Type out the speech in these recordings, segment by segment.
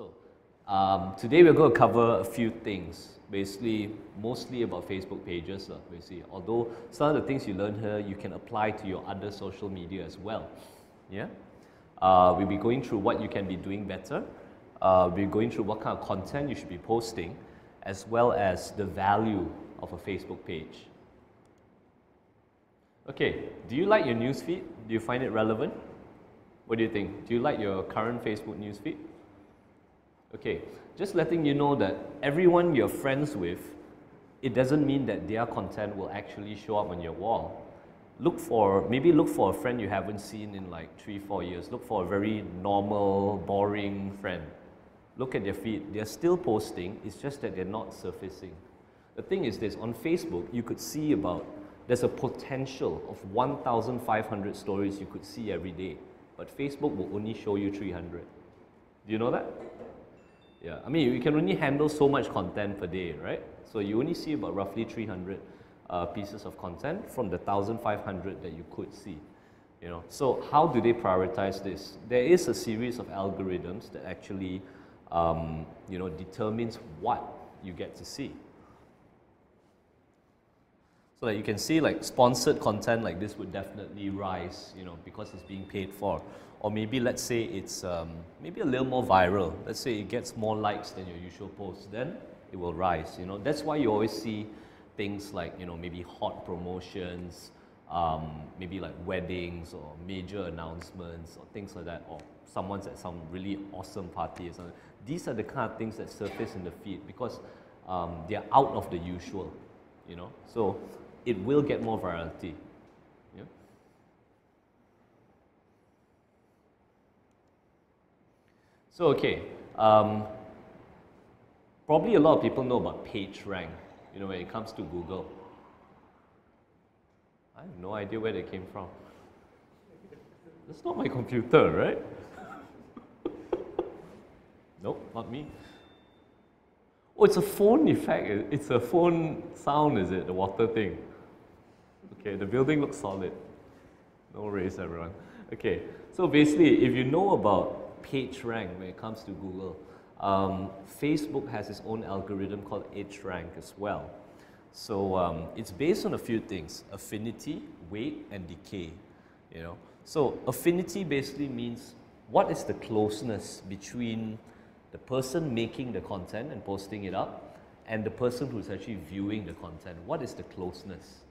So, today we're going to cover a few things, basically mostly about Facebook pages, basically. Although some of the things you learn here, you can apply to your other social media as well. Yeah? We'll be going through what you can be doing better. We'll be going through what kind of content you should be posting, as well as the value of a Facebook page. Okay, do you like your newsfeed? Do you find it relevant? What do you think? Do you like your current Facebook newsfeed? Okay, just letting you know that everyone you're friends with, it doesn't mean that their content will actually show up on your wall. Maybe look for a friend you haven't seen in like 3-4 years. Look for a very normal, boring friend. Look at their feed. They're still posting, it's just that they're not surfacing. The thing is this, on Facebook, you could see there's a potential of 1,500 stories you could see every day, but Facebook will only show you 300. Do you know that? Yeah, I mean, you can only handle so much content per day, right? So you only see about roughly 300 pieces of content from the 1,500 that you could see. You know, so how do they prioritize this? There is a series of algorithms that actually, determines what you get to see. So that you can see, like, sponsored content like this would definitely rise, because it's being paid for. Or maybe let's say it's maybe a little more viral. Let's say it gets more likes than your usual post, then it will rise. That's why you always see things like maybe hot promotions, maybe like weddings or major announcements or things like that, or someone's at some really awesome party or something. These are the kind of things that surface in the feed because they're out of the usual. So it will get more virality. Yeah? So okay, probably a lot of people know about PageRank, when it comes to Google. I have no idea where they came from. That's not my computer, right? Nope, not me. Oh, it's a phone effect. It's a phone sound, is it? The water thing. Okay, the building looks solid. No worries, everyone. Okay, so basically, if you know about PageRank when it comes to Google, Facebook has its own algorithm called EdgeRank as well. So it's based on a few things: affinity, weight, and decay. So affinity basically means what is the closeness between the person making the content and posting it up and the person who's actually viewing the content. What is the closeness?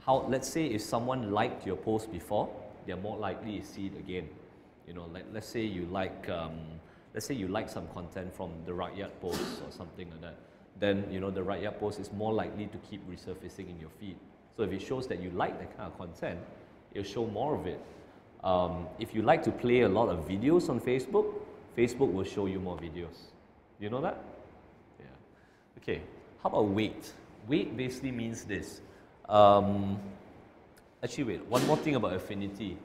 Let's say if someone liked your post before, they're more likely to see it again. Let's say you like some content from the Rakyat post or something like that. Then the Rakyat post is more likely to keep resurfacing in your feed. So if it shows that you like that kind of content, it'll show more of it. If you like to play a lot of videos on Facebook, Facebook will show you more videos. You know that? Yeah. Okay, how about weight? Weight basically means this. Actually, wait, one more thing about affinity.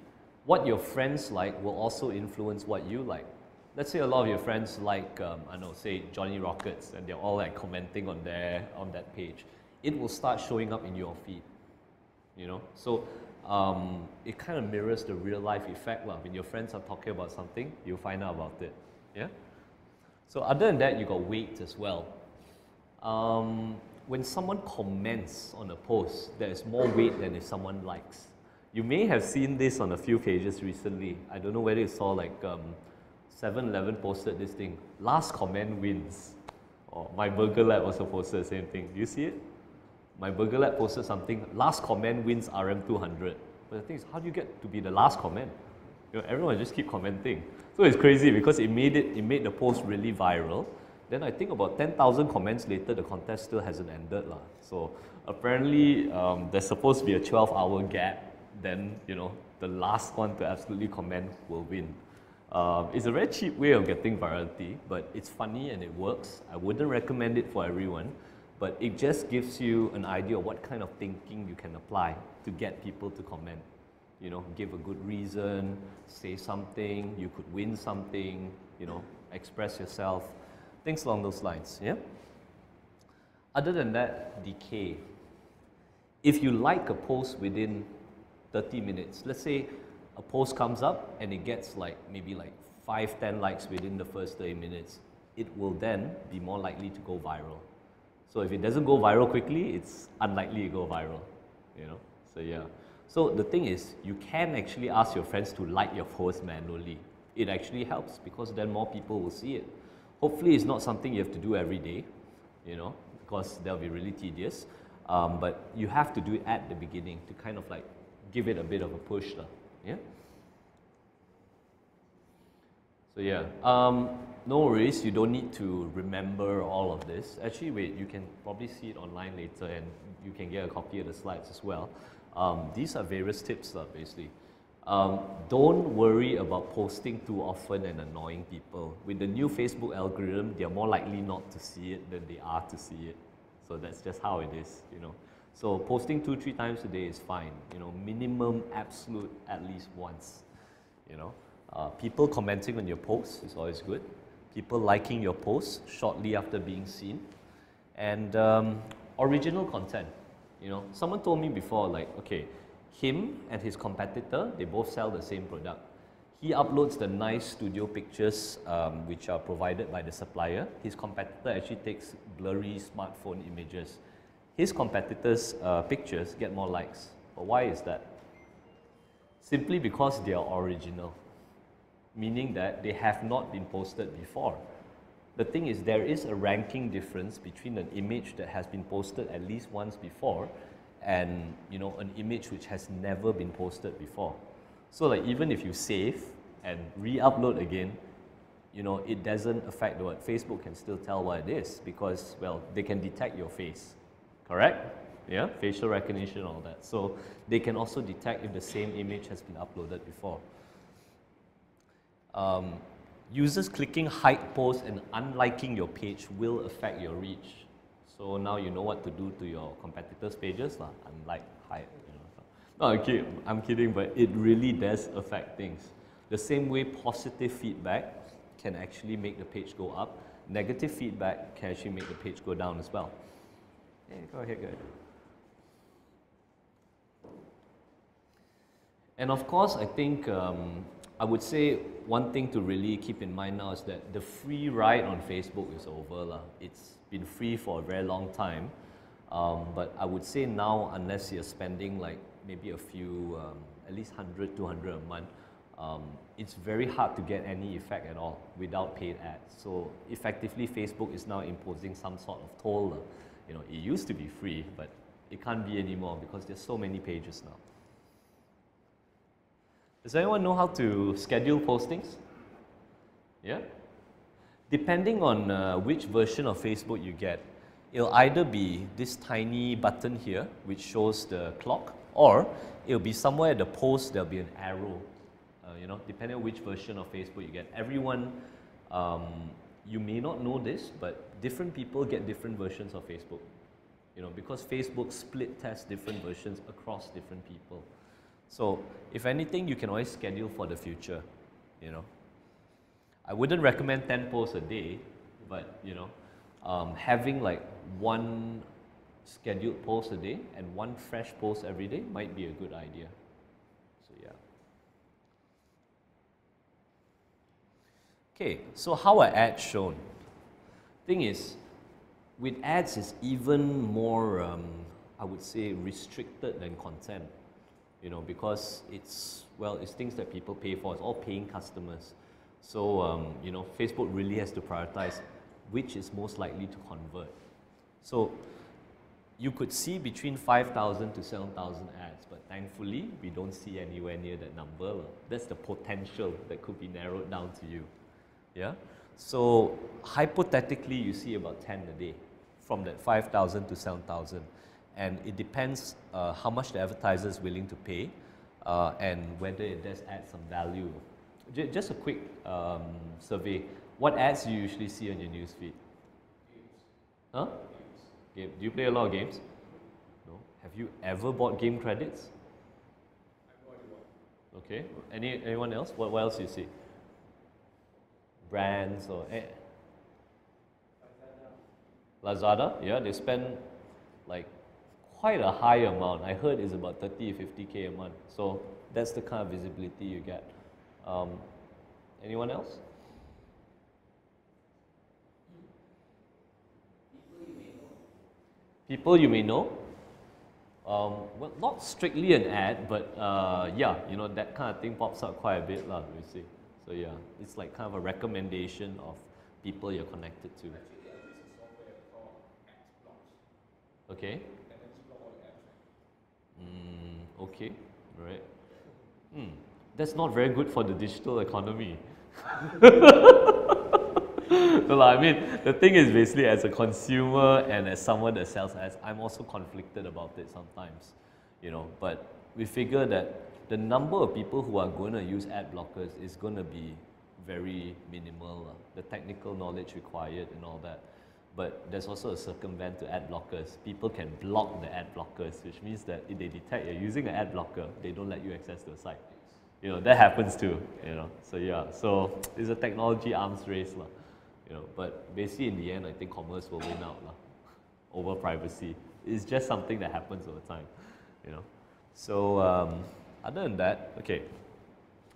What your friends like will also influence what you like. Let's say a lot of your friends like, say Johnny Rockets, and they're all like commenting on that page. It will start showing up in your feed. So it kind of mirrors the real life effect. When your friends are talking about something, you'll find out about it. Yeah? So other than that, you got weight as well. When someone comments on a post, there is more weight than if someone likes. You may have seen this on a few pages recently. I don't know whether you saw, like 7-Eleven posted this thing, last comment wins. Or My Burger Lab also posted the same thing. Do you see it? My Burger Lab posted something, last comment wins RM200. But the thing is, how do you get to be the last comment? Everyone just keep commenting. So it's crazy because it made the post really viral. Then I think about 10,000 comments later, the contest still hasn't ended. So apparently there's supposed to be a 12-hour gap. Then, the last one to absolutely comment will win. It's a very cheap way of getting virality, but it's funny and it works. I wouldn't recommend it for everyone, but it just gives you an idea of what kind of thinking you can apply to get people to comment. Give a good reason, say something, you could win something, express yourself, things along those lines, yeah? Other than that, decay. If you like a post within 30 minutes, let's say a post comes up and it gets maybe 5, 10 likes within the first 30 minutes, it will then be more likely to go viral. So if it doesn't go viral quickly, it's unlikely to go viral, you know. So yeah. So the thing is, you can actually ask your friends to like your post manually. It actually helps because then more people will see it. Hopefully it's not something you have to do every day, you know, because that'll be really tedious. But you have to do it at the beginning to kind of like give it a bit of a push, yeah? So yeah, no worries, you don't need to remember all of this. Actually, wait, you can probably see it online later and you can get a copy of the slides as well. These are various tips, basically. Don't worry about posting too often and annoying people. With the new Facebook algorithm, they're more likely not to see it than they are to see it. So that's just how it is, you know. So posting 2-3 times a day is fine, you know, minimum, absolute, at least once, you know. People commenting on your posts is always good. People liking your posts shortly after being seen. And original content, you know. Someone told me before, like, okay, him and his competitor, they both sell the same product. He uploads the nice studio pictures which are provided by the supplier. His competitor actually takes blurry smartphone images. His competitor's pictures get more likes. But why is that? Simply because they are original, meaning that they have not been posted before. The thing is, there is a ranking difference between an image that has been posted at least once before and, you know, an image which has never been posted before. So like even if you save and re-upload again, you know, it doesn't affect what Facebook can still tell what it is because, well, they can detect your face, correct? Yeah, facial recognition, all that. So they can also detect if the same image has been uploaded before. Users clicking hide posts and unliking your page will affect your reach. So now you know what to do to your competitors' pages, unlike, hide, you know. No, okay, I'm kidding, but it really does affect things. The same way positive feedback can actually make the page go up, negative feedback can actually make the page go down as well. Yeah, go ahead, go ahead. And of course, I think I would say one thing to really keep in mind now is that the free ride on Facebook is over. It's been free for a very long time, but I would say now, unless you're spending like maybe a few, at least 100, 200 a month, it's very hard to get any effect at all without paid ads. So effectively, Facebook is now imposing some sort of toll. You know, it used to be free, but it can't be anymore because there's so many pages now. Does anyone know how to schedule postings? Yeah? Depending on which version of Facebook you get, it'll either be this tiny button here, which shows the clock, or it'll be somewhere at the post, there'll be an arrow. You know, depending on which version of Facebook you get. Everyone, you may not know this, but different people get different versions of Facebook. You know, because Facebook split tests different versions across different people. So, if anything, you can always schedule for the future, you know. I wouldn't recommend 10 posts a day, but, you know, having like one scheduled post a day and one fresh post every day might be a good idea. So, yeah. Okay, so how are ads shown? Thing is, with ads, it's even more, I would say, restricted than content. You know, because it's, well, it's things that people pay for. It's all paying customers. So, you know, Facebook really has to prioritize which is most likely to convert. So, you could see between 5,000 to 7,000 ads, but thankfully, we don't see anywhere near that number. That's the potential that could be narrowed down to you. Yeah? So, hypothetically, you see about 10 a day from that 5,000 to 7,000. And it depends how much the advertiser is willing to pay and whether it does add some value. Just a quick survey. What ads do you usually see on your newsfeed? Games. Huh? Games. Do you play a lot of games? No. Have you ever bought game credits? I bought one. Okay. Anyone else? What else do you see? Brands or... Lazada, yeah, they spend like quite a high amount. I heard it's about 30, 50K a month. So that's the kind of visibility you get. Anyone else? People you may know. Well, not strictly an ad, but yeah, you know, that kind of thing pops up quite a bit, lah, you see. So yeah, it's like kind of a recommendation of people you're connected to. Okay. Okay, right. That's not very good for the digital economy. No, I mean, the thing is basically as a consumer and as someone that sells ads, I'm also conflicted about it sometimes, you know, but we figure that the number of people who are going to use ad blockers is going to be very minimal, the technical knowledge required and all that. But there's also a circumvent to ad blockers. People can block the ad blockers, which means that if they detect you're using an ad blocker, they don't let you access the site. You know, that happens too, you know. So yeah, so it's a technology arms race, lah. You know, but basically in the end, I think commerce will win out, lah, over privacy. It's just something that happens over time, you know. So other than that, okay,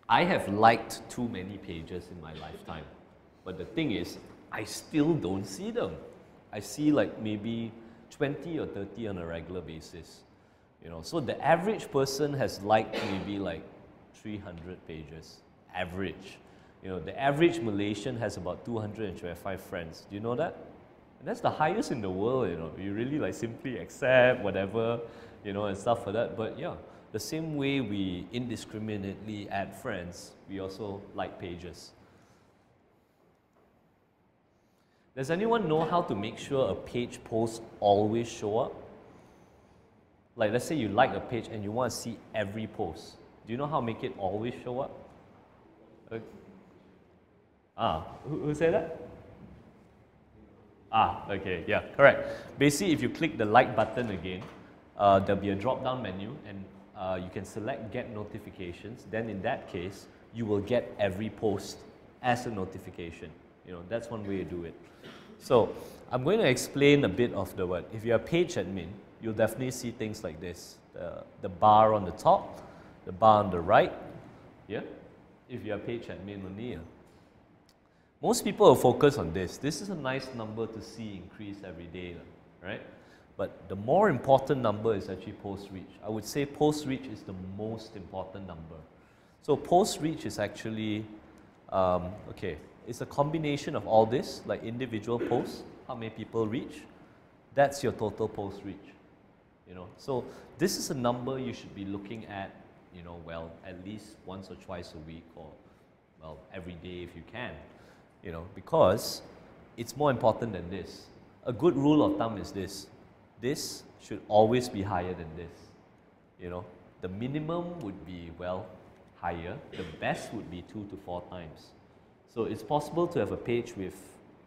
I have liked too many pages in my lifetime, but the thing is, I still don't see them. I see like maybe 20 or 30 on a regular basis, you know. So the average person has liked maybe like 300 pages, average. You know, the average Malaysian has about 225 friends. Do you know that? And that's the highest in the world, you know. You really like simply accept whatever, you know, and stuff like that. But yeah, the same way we indiscriminately add friends, we also like pages. Does anyone know how to make sure a page post always show up? Like let's say you like a page and you want to see every post. Do you know how to make it always show up? Who said that? Okay, yeah, correct. Basically, if you click the like button again, there'll be a drop-down menu and you can select get notifications. Then in that case, you will get every post as a notification. You know, that's one way to do it. So I'm going to explain a bit of the word. If you're a page admin, you'll definitely see things like this. The bar on the top, the bar on the right, yeah? If you're a page admin only. Most people will focus on this. This is a nice number to see increase every day, right? But the more important number is actually post reach. I would say post reach is the most important number. So post reach is actually, okay, it's a combination of all this, like individual posts, how many people reach. That's your total post reach. You know, so this is a number you should be looking at, you know, well, at least once or twice a week, or well, every day if you can, you know, because it's more important than this. A good rule of thumb is this. This should always be higher than this. You know, the minimum would be, well, higher. The best would be 2 to 4 times. So it's possible to have a page with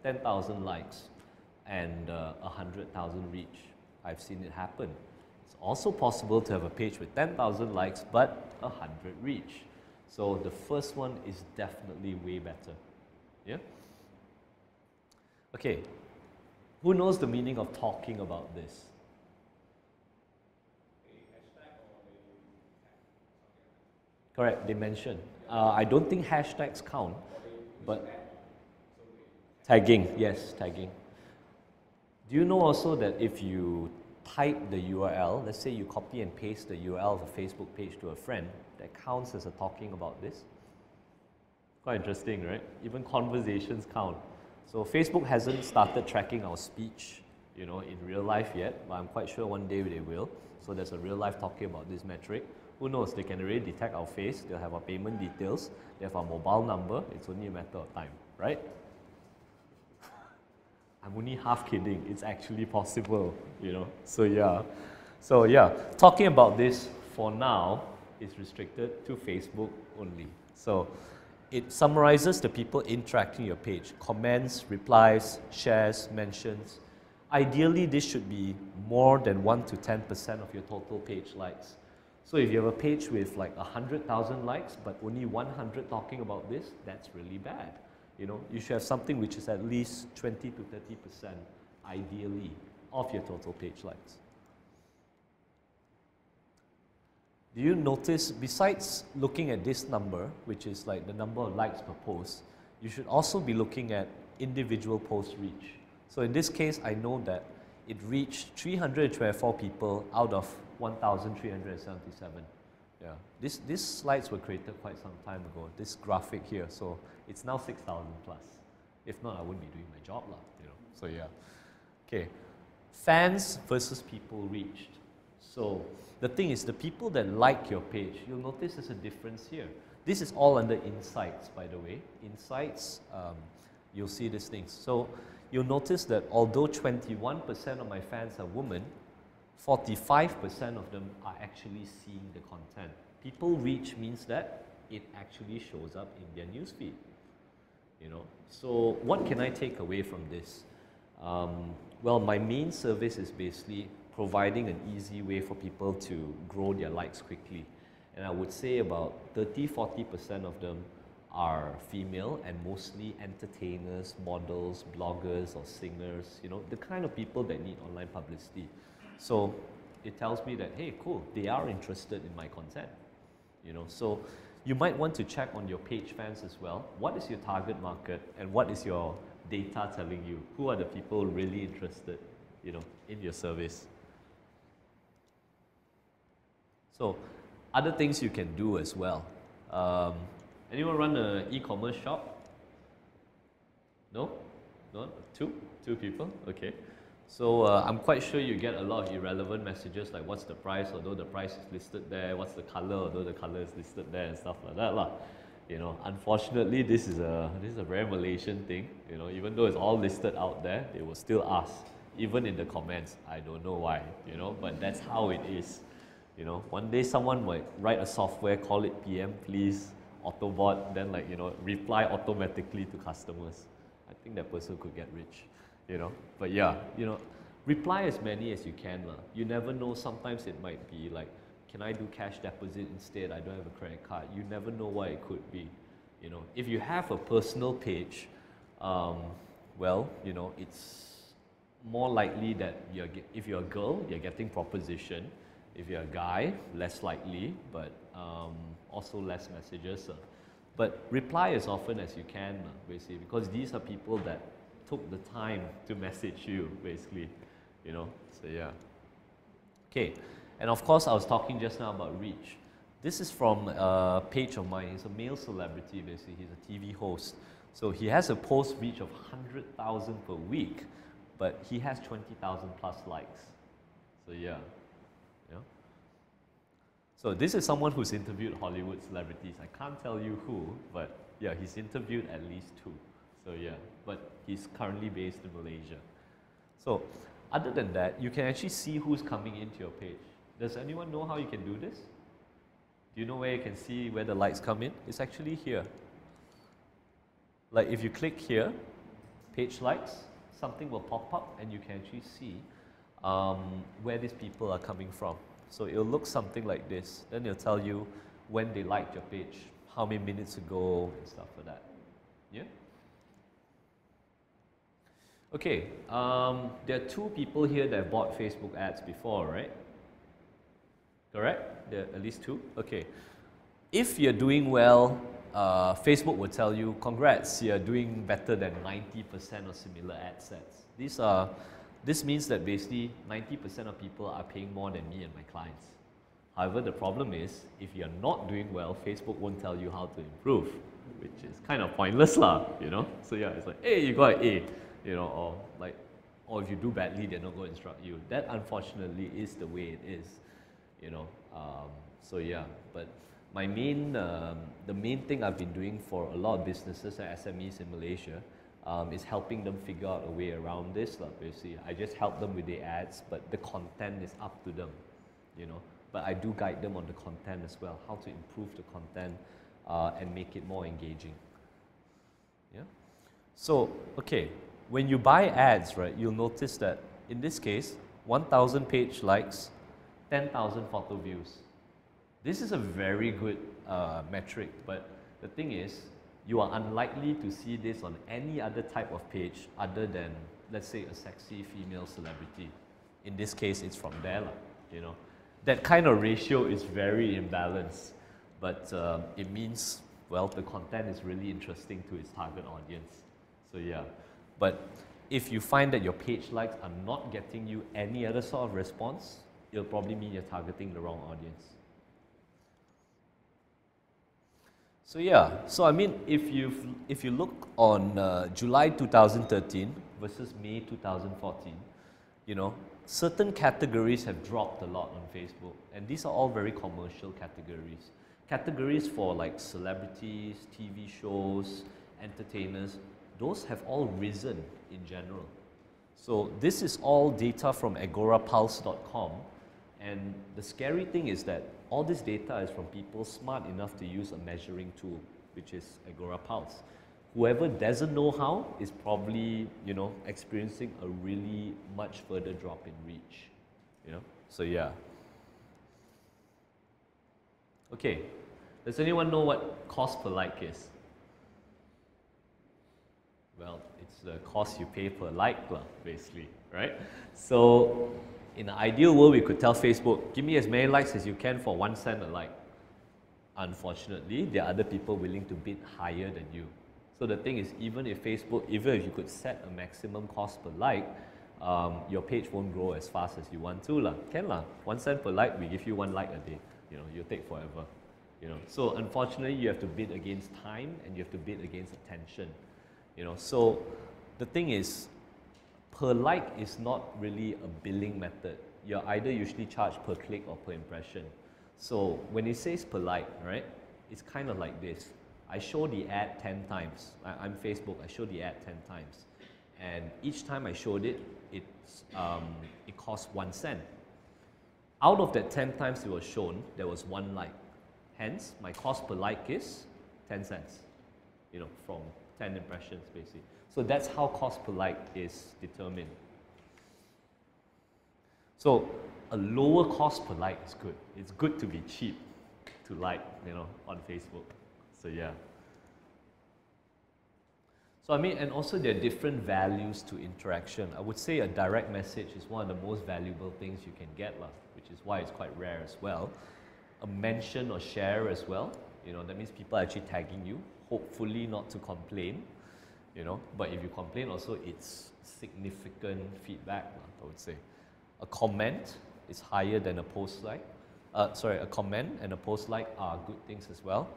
10,000 likes and 100,000 reach. I've seen it happen. It's also possible to have a page with 10,000 likes but 100 reach. So the first one is definitely way better. Yeah? Okay. Who knows the meaning of talking about this? Correct, they mentioned. I don't think hashtags count, but tagging, yes, tagging. Do you know also that if you type the URL, let's say you copy and paste the URL of a Facebook page to a friend, that counts as a talking about this? Quite interesting, right? Even conversations count. So Facebook hasn't started tracking our speech, you know, in real life yet, but I'm quite sure one day they will. So there's a real life talking about this metric. Who knows, they can already detect our face, they'll have our payment details, they have our mobile number, it's only a matter of time, right? I'm only half kidding, it's actually possible, you know, so yeah. Talking about this for now is restricted to Facebook only. So it summarizes the people interacting your page, comments, replies, shares, mentions. Ideally, this should be more than 1 to 10% of your total page likes. So if you have a page with like 100,000 likes, but only 100 talking about this, that's really bad. You know, you should have something which is at least 20 to 30% ideally of your total page likes. do you notice, besides looking at this number, which is like the number of likes per post, you should also be looking at individual post reach. So in this case, I know that it reached 324 people out of 1,377. Yeah, these slides were created quite some time ago, this graphic here, so it's now 6,000 plus. If not, I wouldn't be doing my job, you know. So yeah. Okay, fans versus people reached. So the thing is, the people that like your page, you'll notice there's a difference here. This is all under insights, by the way. Insights, you'll see these things. So you'll notice that although 21% of my fans are women, 45% of them are actually seeing the content. People reach means that it actually shows up in their newsfeed. You know, so what can I take away from this? Well, my main service is basically providing an easy way for people to grow their likes quickly. And I would say about 30–40% of them are female and mostly entertainers, models, bloggers or singers, you know, the kind of people that need online publicity. So it tells me that, hey, cool, they are interested in my content, you know. So you might want to check on your page fans as well. What is your target market and what is your data telling you? Who are the people really interested, you know, in your service? So other things you can do as well. Anyone run an e-commerce shop? No? No? Two people? Okay. So I'm quite sure you get a lot of irrelevant messages like what's the price, although the price is listed there, what's the color, although the color is listed there and stuff like that lah. You know, unfortunately this is a very Malaysian thing, you know, even though it's all listed out there, they will still ask, even in the comments. I don't know why, you know, but that's how it is. You know, one day someone might write a software, call it PM please, Autobot, then like, you know, reply automatically to customers. I think that person could get rich, you know. But yeah, you know, reply as many as you can lah. You never know, sometimes it might be like, can I do cash deposit instead? I don't have a credit card. You never know what it could be, you know. If you have a personal page, well, you know, it's more likely that if you're a girl, you're getting proposition. If you're a guy, less likely, but also less messages. But reply as often as you can, basically, because these are people that took the time to message you, basically, you know. So yeah. Okay, and of course, I was talking just now about reach. This is from a page of mine. He's a male celebrity, basically. He's a TV host. So he has a post reach of 100,000 per week, but he has 20,000 plus likes. So yeah. So this is someone who's interviewed Hollywood celebrities. I can't tell you who, but yeah, he's interviewed at least 2. So yeah, but he's currently based in Malaysia. So other than that, you can actually see who's coming into your page. Does anyone know how you can do this? Do you know where you can see where the likes come in? It's actually here. Like if you click here, page likes, something will pop up and you can actually see where these people are coming from. So it'll look something like this. Then it'll tell you when they liked your page, how many minutes ago, and stuff like that. Yeah? Okay, there are 2 people here that have bought Facebook ads before, right? Correct? There are at least 2? Okay. If you're doing well, Facebook will tell you, congrats, you're doing better than 90% of similar ad sets. This means that basically 90% of people are paying more than me and my clients. However, the problem is, if you're not doing well, Facebook won't tell you how to improve, which is kind of pointless lah, you know? So yeah, it's like, hey, you got an A, you know, or if you do badly, they're not going to instruct you. That unfortunately is the way it is, you know? So yeah, but my the main thing I've been doing for a lot of businesses and SMEs in Malaysia is helping them figure out a way around this. Basically, I just help them with the ads, but the content is up to them, you know. But I do guide them on the content as well, how to improve the content and make it more engaging. Yeah. So, okay, when you buy ads, right, you'll notice that in this case, 1,000 page likes, 10,000 photo views. This is a very good metric, but the thing is, you are unlikely to see this on any other type of page other than, let's say, a sexy female celebrity. In this case, it's from there, you know. that kind of ratio is very imbalanced, but it means, well, the content is really interesting to its target audience. So yeah, but if you find that your page likes are not getting you any other sort of response, it'll probably mean you're targeting the wrong audience. So yeah, so I mean, if you look on July 2013 versus May 2014, you know, certain categories have dropped a lot on Facebook, and these are all very commercial categories. Categories for like celebrities, TV shows, entertainers, those have all risen in general. So this is all data from agorapulse.com, and the scary thing is that all this data is from people smart enough to use a measuring tool, which is AgoraPulse. Whoever doesn't know how is probably, you know, experiencing a really much further drop in reach, you know. So yeah. Okay, does anyone know what cost per like is? Well, it's the cost you pay per like, basically, right? So in an ideal world, we could tell Facebook, give me as many likes as you can for 1 cent a like. Unfortunately, there are other people willing to bid higher than you. So the thing is, even if you could set a maximum cost per like, your page won't grow as fast as you want to. Can 1 cent per like, we give you 1 like a day. You know, you'll take forever. You know, so unfortunately, you have to bid against time and you have to bid against attention. You know, so the thing is, per like is not really a billing method. You're either usually charged per click or per impression. So when it says per like, right, it's kind of like this. I show the ad 10 times. I'm Facebook, I show the ad 10 times. And each time I showed it, it costs 1 cent. Out of that 10 times it was shown, there was 1 like. Hence, my cost per like is 10 cents, you know, from 10 impressions basically. So that's how cost per like is determined. So a lower cost per like is good. It's good to be cheap to like, you know, on Facebook. So yeah. So I mean, and also there are different values to interaction. I would say a direct message is one of the most valuable things you can get, which is why it's quite rare as well. A mention or share as well, you know, that means people are actually tagging you, hopefully not to complain, you know, but if you complain also, it's significant feedback, I would say. A comment is higher than a post like. A comment and a post like are good things as well.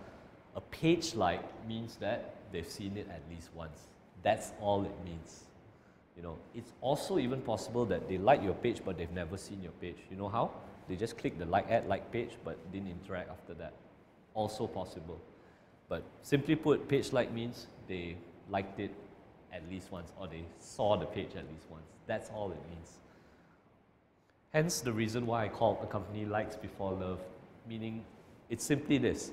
A page like means that they've seen it at least once. That's all it means. You know, it's also even possible that they like your page, but they've never seen your page. You know how? They just click the like page, but didn't interact after that. Also possible. But simply put, page like means they liked it at least once, or they saw the page at least once. That's all it means. Hence the reason why I call a company likes before love, meaning it's simply this.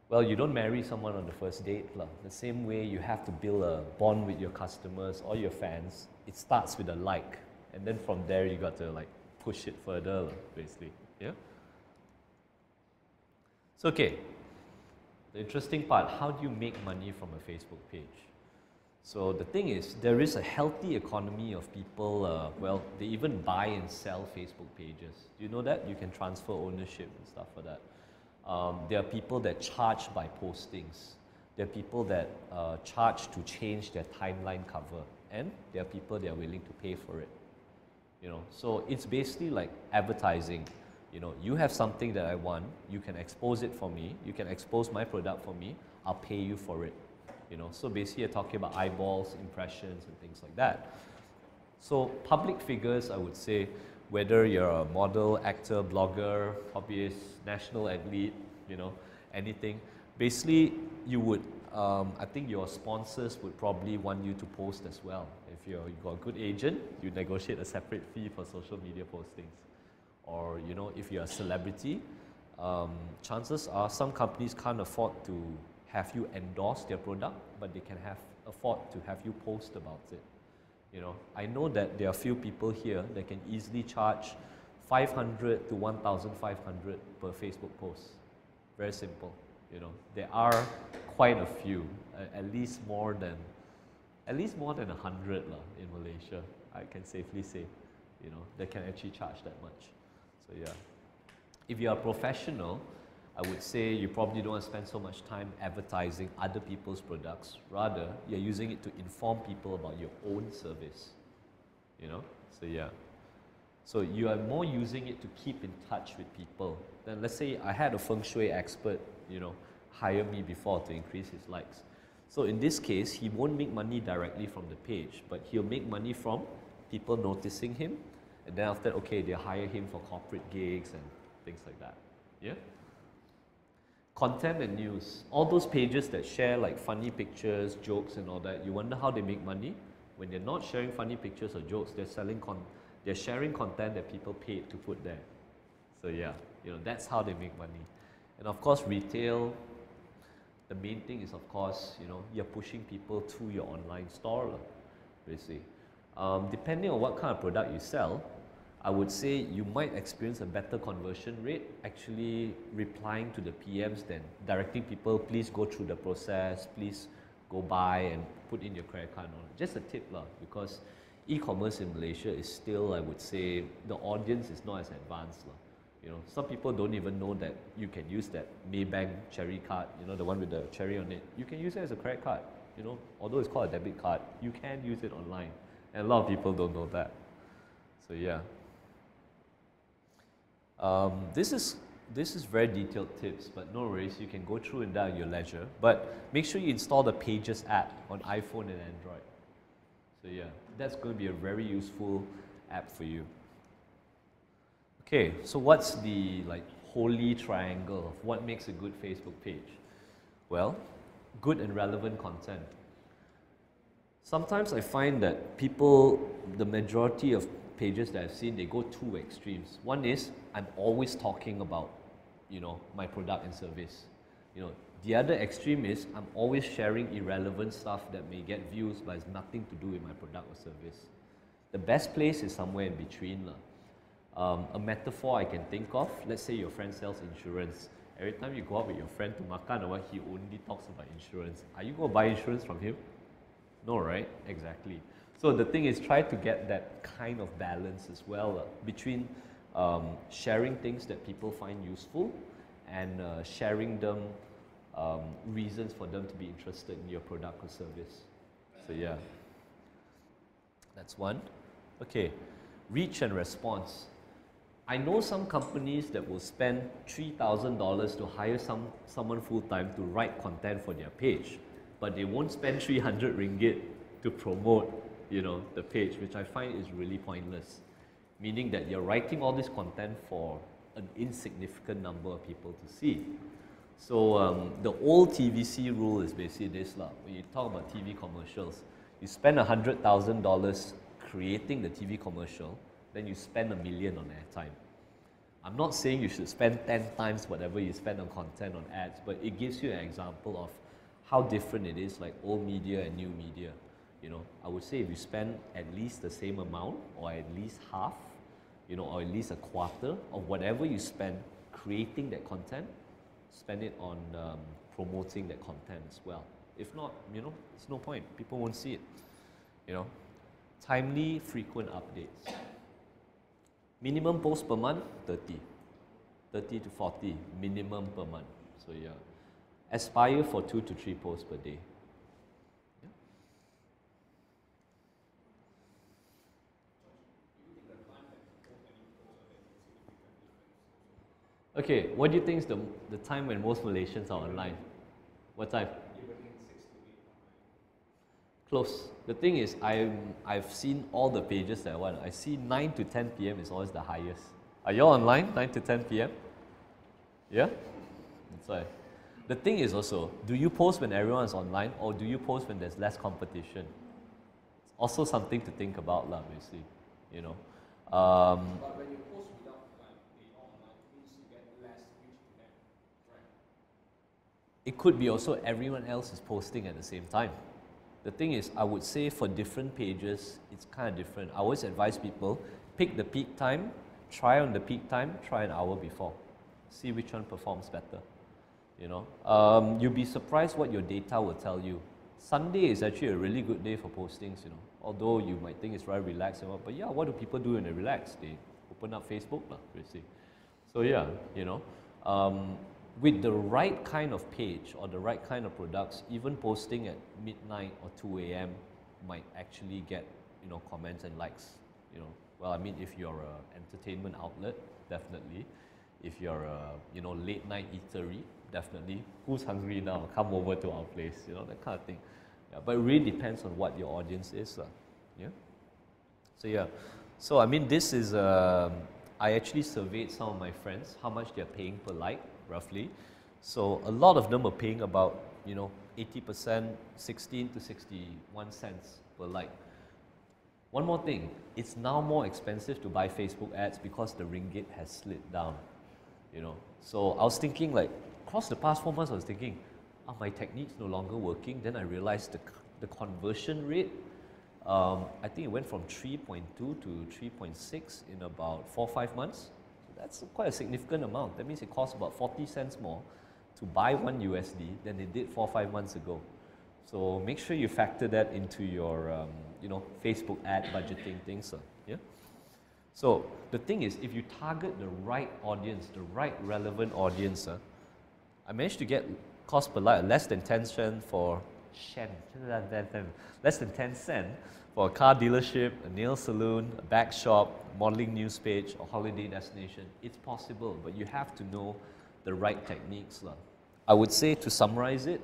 Well, you don't marry someone on the first date. The same way you have to build a bond with your customers or your fans, it starts with a like. And then from there you got to like push it further, basically. Yeah? So okay, the interesting part, how do you make money from a Facebook page? So the thing is, there is a healthy economy of people, well, they even buy and sell Facebook pages. Do you know that? You can transfer ownership and stuff for that. There are people that charge by postings. There are people that charge to change their timeline cover. And there are people that are willing to pay for it. You know, so it's basically like advertising. You know, you have something that I want, you can expose it for me, you can expose my product for me, I'll pay you for it. You know, so basically you're talking about eyeballs, impressions, and things like that. So public figures, I would say, whether you're a model, actor, blogger, hobbyist, national athlete, you know, anything, basically you would, I think your sponsors would probably want you to post as well. If you've got a good agent, you negotiate a separate fee for social media postings. Or, you know, if you're a celebrity, chances are some companies can't afford to have you endorse their product, but they can afford to have you post about it. You know, I know that there are a few people here that can easily charge 500 to 1,500 per Facebook post. Very simple. You know, there are quite a few, at least more than 100 in Malaysia. I can safely say, you know, that can actually charge that much. So So yeah. If you're a professional, I would say you probably don't want to spend so much time advertising other people's products. Rather, you're using it to inform people about your own service. You know? So yeah. So you are more using it to keep in touch with people. Then let's say I had a feng shui expert, you know, hire me before to increase his likes. So in this case, he won't make money directly from the page, but he'll make money from people noticing him. And then after that, okay, they'll hire him for corporate gigs and things like that. Yeah? Content and news. All those pages that share like funny pictures, jokes and all that, you wonder how they make money? When they're not sharing funny pictures or jokes, they're sharing content that people paid to put there. So yeah, you know, that's how they make money. And of course, retail, the main thing is, of course, you know, you're pushing people to your online store, basically. Depending on what kind of product you sell, I would say you might experience a better conversion rate actually replying to the PMs than directing people, please go through the process, please go buy and put in your credit card. Just a tip lah, because e-commerce in Malaysia is still, I would say, the audience is not as advanced lah. You know, some people don't even know that you can use that Maybank cherry card, you know, the one with the cherry on it. You can use it as a credit card, you know, although it's called a debit card, you can use it online. And a lot of people don't know that. So yeah. This is very detailed tips, but no worries, you can go through and down at your leisure. But make sure you install the Pages app on iPhone and Android. So yeah, that's going to be a very useful app for you. Okay, so what's the like holy triangle of what makes a good Facebook page? Well, good and relevant content. Sometimes I find that people, the majority of pages that I've seen, they go two extremes. One is, I'm always talking about, you know, my product and service. You know, the other extreme is, I'm always sharing irrelevant stuff that may get views but has nothing to do with my product or service. The best place is somewhere in between. A metaphor I can think of, let's say your friend sells insurance. Every time you go out with your friend to makan or what, he only talks about insurance. Are you going to buy insurance from him? No, right? Exactly. So the thing is, try to get that kind of balance as well between sharing things that people find useful and sharing them reasons for them to be interested in your product or service. So yeah, that's one. Okay, reach and response. I know some companies that will spend $3,000 to hire someone full-time to write content for their page, but they won't spend 300 ringgit to promote, you know, the page, which I find is really pointless. Meaning that you're writing all this content for an insignificant number of people to see. So the old TVC rule is basically this lah. When you talk about TV commercials, you spend $100,000 creating the TV commercial, then you spend $1 million on airtime. I'm not saying you should spend 10 times whatever you spend on content on ads, but it gives you an example of how different it is, like old media and new media. You know, I would say if you spend at least the same amount, or at least half, you know, or at least a quarter of whatever you spend creating that content, spend it on promoting that content as well. If not, you know, it's no point. People won't see it. You know, timely, frequent updates. Minimum posts per month, 30 to 40 minimum per month. So yeah, aspire for 2 to 3 posts per day. Okay, what do you think is the time when most Malaysians are online? What time? Close. The thing is, I've seen all the pages that I want. I see 9 to 10 p.m. is always the highest. Are you all online, 9 to 10 p.m.? Yeah? That's why. The thing is also, do you post when everyone is online, or do you post when there's less competition? It's also something to think about, obviously. You know. But when you post without being online, it means you get less reach to them, right? It could be also everyone else is posting at the same time. The thing is, I would say for different pages, it's kind of different. I always advise people, pick the peak time, try on the peak time, try an hour before. See which one performs better. You know, you'll be surprised what your data will tell you. Sunday is actually a really good day for postings, you know. Although you might think it's very relaxed, but yeah, what do people do when they relax? They open up Facebook, basically. So yeah, you know, with the right kind of page or the right kind of products, even posting at midnight or 2 a.m. might actually get, you know, comments and likes. You know, well, I mean, if you're an entertainment outlet, definitely. If you're a, you know, late night eatery, definitely. Who's hungry now? Come over to our place. You know, that kind of thing. Yeah, but it really depends on what your audience is. Yeah. So yeah. So I mean, this is. I actually surveyed some of my friends how much they're paying per like, roughly. So a lot of them are paying about, you know, 80%, 16 to 61 cents per like. One more thing, it's now more expensive to buy Facebook ads because the ringgit has slid down, you know. So I was thinking, like, across the past 4 months, I was thinking, are my techniques no longer working? Then I realized the conversion rate, I think it went from 3.2 to 3.6 in about 4 or 5 months. So that's quite a significant amount. That means it costs about 40 cents more to buy one USD than it did 4 or 5 months ago. So make sure you factor that into your, you know, Facebook ad budgeting things. Yeah. So the thing is, if you target the right audience, the right relevant audience, I managed to get cost per like less than 10 cents for less than 10 cents for a car dealership, a nail salon, a bag shop, modeling news page, or holiday destination. It's possible, but you have to know the right techniques. I would say, to summarize it,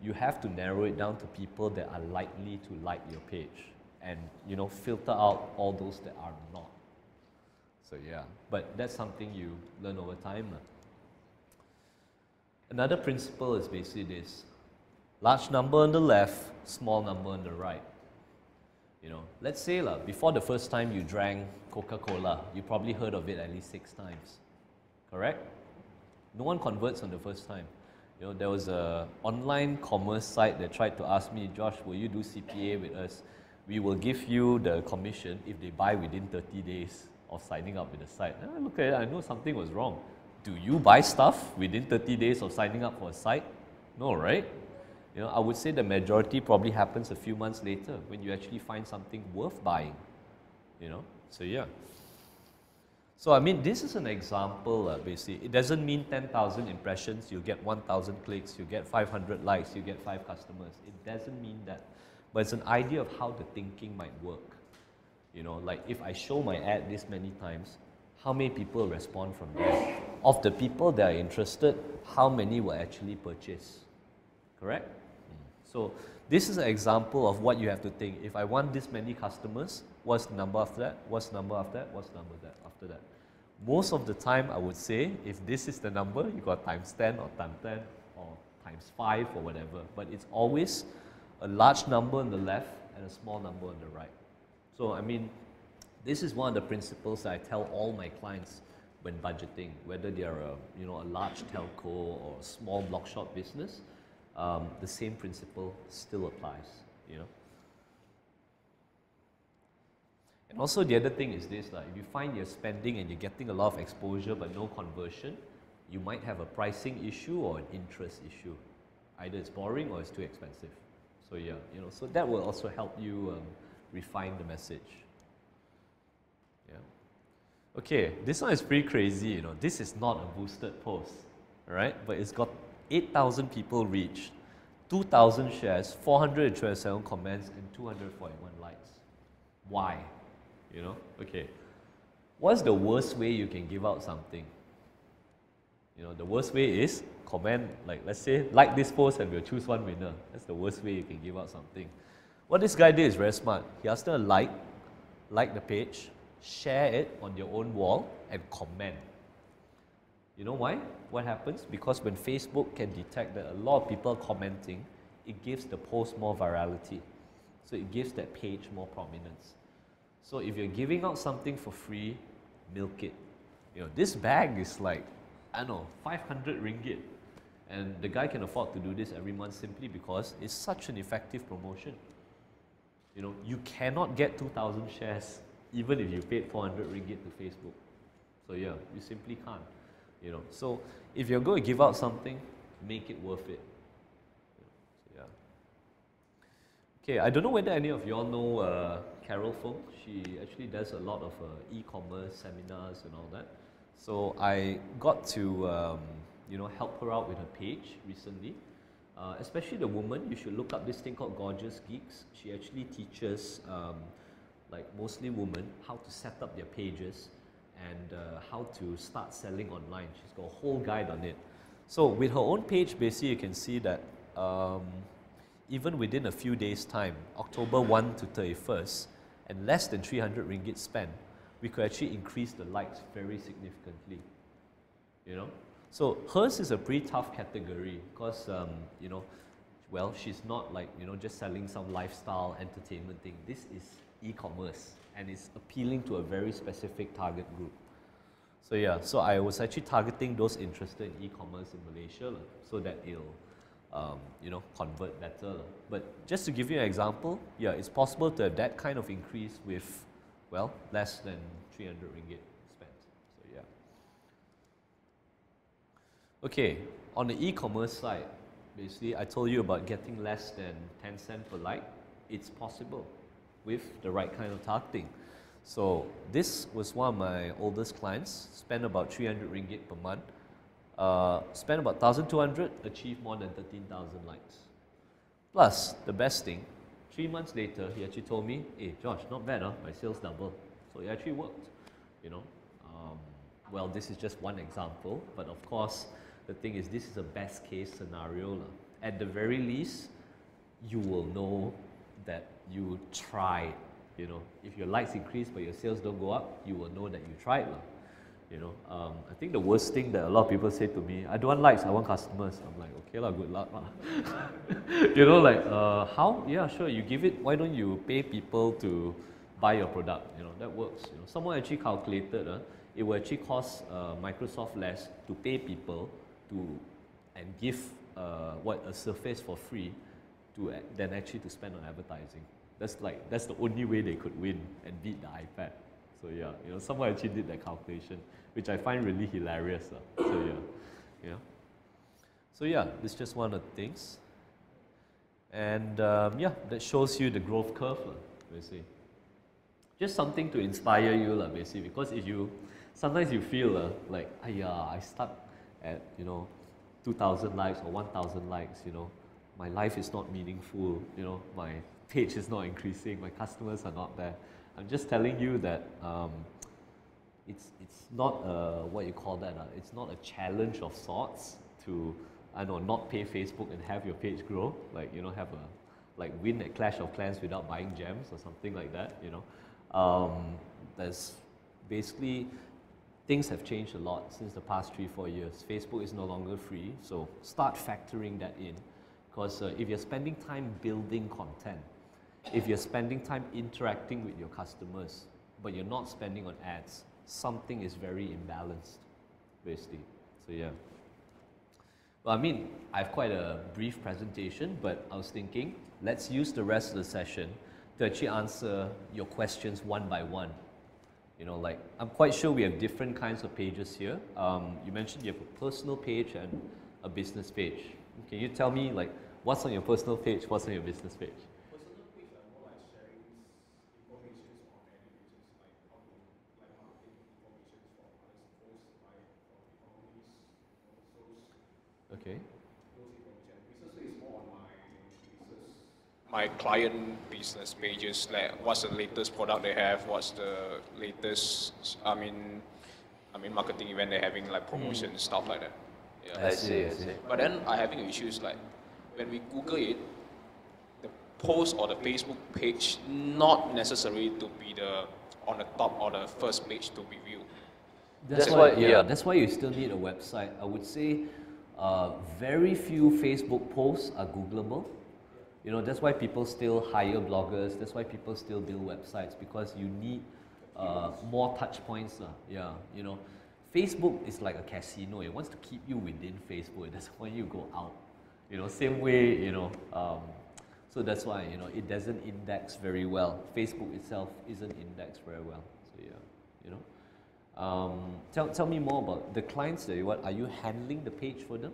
you have to narrow it down to people that are likely to like your page, and, you know, filter out all those that are not. So yeah, but that's something you learn over time. Another principle is basically this: large number on the left, small number on the right. You know, let's say before the first time you drank Coca-Cola, you probably heard of it at least 6 times, correct? No one converts on the first time. You know, there was an online commerce site that tried to ask me, Josh, will you do CPA with us? We will give you the commission if they buy within 30 days of signing up with the site. And I look at it, I know something was wrong. Do you buy stuff within 30 days of signing up for a site? No, right? You know, I would say the majority probably happens a few months later when you actually find something worth buying. You know, so yeah. So I mean, this is an example, basically. It doesn't mean 10,000 impressions, you'll get 1,000 clicks, you get 500 likes, you get 5 customers. It doesn't mean that. But it's an idea of how the thinking might work. You know, like if I show my ad this many times, how many people respond from there? Of the people that are interested, how many will actually purchase? Correct? So this is an example of what you have to think. If I want this many customers, what's the number after that? What's the number after that? What's the number after that? Most of the time, I would say, if this is the number, you got times 10 or times 10 or times 5 or whatever. But it's always a large number on the left and a small number on the right. So I mean, this is one of the principles that I tell all my clients when budgeting, whether they are a large telco or a small blog shop business. The same principle still applies, you know. And also the other thing is this, if you find you're spending and you're getting a lot of exposure but no conversion, you might have a pricing issue or an interest issue. Either it's boring or it's too expensive. So yeah, you know, so that will also help you refine the message. Yeah. Okay, this one is pretty crazy, you know. This is not a boosted post, all right? But it's got 8,000 people reached, 2,000 shares, 427 comments, and 241 likes. Why? You know, okay. What's the worst way you can give out something? You know, the worst way is comment, like let's say, like this post and we'll choose one winner. That's the worst way you can give out something. What this guy did is very smart. He asked her to like the page, share it on your own wall, and comment. You know why? What happens? Because when Facebook can detect that a lot of people are commenting, it gives the post more virality. So it gives that page more prominence. So if you're giving out something for free, milk it. You know, this bag is like, I don't know, 500 ringgit. And the guy can afford to do this every month simply because it's such an effective promotion. You know, you cannot get 2,000 shares even if you paid 400 ringgit to Facebook. So yeah, you simply can't. You know, so if you're going to give out something, make it worth it. Yeah. Okay, I don't know whether any of y'all know Carol Fung. She actually does a lot of e-commerce seminars and all that. So I got to you know, help her out with her page recently. Especially the woman, you should look up this thing called Gorgeous Geeks. She actually teaches like mostly women how to set up their pages and how to start selling online. She's got a whole guide on it. So with her own page, basically you can see that even within a few days time, October 1 to 31st, and less than 300 ringgit spent, we could actually increase the likes very significantly, you know. So hers is a pretty tough category because, you know, well, she's not like, you know, just selling some lifestyle entertainment thing. This is e-commerce and it's appealing to a very specific target group. So yeah, so I was actually targeting those interested in e-commerce in Malaysia so that it'll, you know, convert better. But just to give you an example, yeah, it's possible to have that kind of increase with, well, less than 300 ringgit spent. So yeah. Okay, on the e-commerce side, basically I told you about getting less than 10 cents per like. It's possible with the right kind of targeting. So this was one of my oldest clients, spent about 300 ringgit per month, spent about 1,200, achieved more than 13,000 likes. Plus, the best thing, 3 months later, he actually told me, hey Josh, not bad, huh? My sales doubled. So it actually worked, you know. Well, this is just one example, but of course, the thing is, this is a best case scenario. At the very least, you will know that you tried. You know, if your likes increase but your sales don't go up, you will know that you tried. You know, I think the worst thing that a lot of people say to me, I don't want likes, I want customers. I'm like, okay lah, good luck lah. You know, like, how? Yeah, sure, you give it, why don't you pay people to buy your product? You know, that works. You know, someone actually calculated, it will actually cost Microsoft less to pay people and give a surface for free than actually to spend on advertising. That's the only way they could win and beat the iPad. So yeah, you know, someone actually did that calculation, which I find really hilarious. So yeah, so yeah, this is just one of the things. And yeah, that shows you the growth curve, basically. Just something to inspire you, basically, because if you, sometimes you feel like, I stuck at, you know, 2,000 likes or 1,000 likes, you know, my life is not meaningful, you know, my page is not increasing, my customers are not there. I'm just telling you that it's not what you call that, it's not a challenge of sorts to, I don't know, not pay Facebook and have your page grow, like, you know, have a, like, win at Clash of Clans without buying gems or something like that, you know. There's basically, things have changed a lot since the past 3-4 years. Facebook is no longer free, so start factoring that in. Because if you're spending time building content, if you're spending time interacting with your customers, but you're not spending on ads, something is very imbalanced, basically. So yeah. Well, I mean, I have quite a brief presentation, but I was thinking, let's use the rest of the session to actually answer your questions one by one. You know, like, I'm quite sure we have different kinds of pages here. You mentioned you have a personal page and a business page. Can you tell me, like, what's on your personal page, what's on your business page? Personal page are more like sharing information on any pages, like how to, like marketing information for others, posts by from economies, those Okay. information. Business page is more on my client business pages, like what's the latest product they have, what's the latest, I mean marketing event they're having, like promotion, stuff like that. Yeah. I see. But then I having issues like when we Google it, the post or the Facebook page not necessary to be on the top or the first page to be viewed. That's why you still need a website. I would say very few Facebook posts are Googleable. You know, that's why people still hire bloggers, that's why people still build websites, because you need more touch points. Yeah, you know, Facebook is like a casino. It wants to keep you within Facebook. It doesn't want you to go out. You know, same way, you know, so that's why, you know, it doesn't index very well. Facebook itself isn't indexed very well. So yeah, you know. Tell me more about the clients that are you handling the page for them?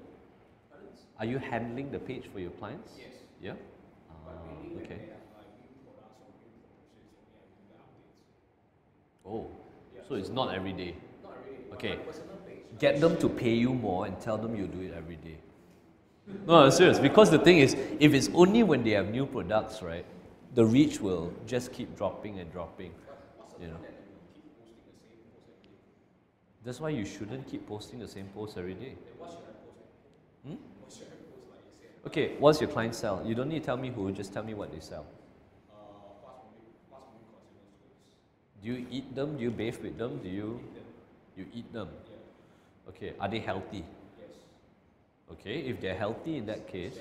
Are you handling the page for your clients? Yes. Yeah? But okay. They have like new products or new promotions, only I do the updates. Oh, Yeah, so it's not every day. Not really. Okay, get them to pay you more and tell them you do it every day. No, I'm serious. Because the thing is, if it's only when they have new products, right, the reach will just keep dropping and dropping. You know. That's why you shouldn't keep posting the same post every day. Hmm? Okay, what's your client sell? You don't need to tell me who, just tell me what they sell. Do you eat them? Do you bathe with them? Do you eat them? Okay, are they healthy? Okay, if they're healthy in that case.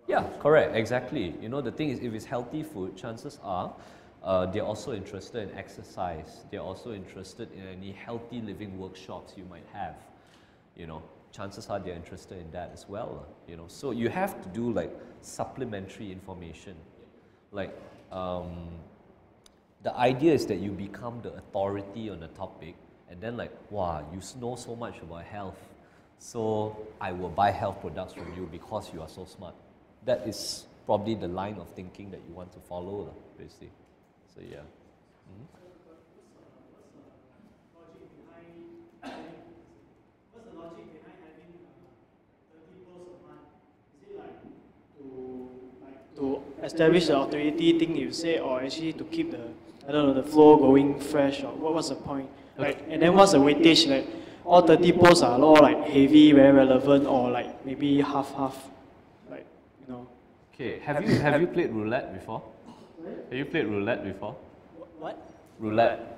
Yeah, correct, exactly. You know, the thing is, if it's healthy food, chances are they're also interested in exercise. They're also interested in any healthy living workshops you might have. You know, chances are they're interested in that as well. You know, so you have to do like supplementary information. Like, the idea is that you become the authority on the topic, and then like, wow, you know so much about health, so I will buy health products from you because you are so smart. That is probably the line of thinking that you want to follow, basically. So yeah. What's the logic behind having 30 posts a month? Is it like to establish the authority thing you say, or actually to keep the, I don't know, the flow going fresh, or what's the point? Like, and then what's the weightage? Like all 30 posts are all like heavy, very relevant, or like maybe half, like, you know. Okay, have you played roulette before? Have you played roulette before? What? Roulette.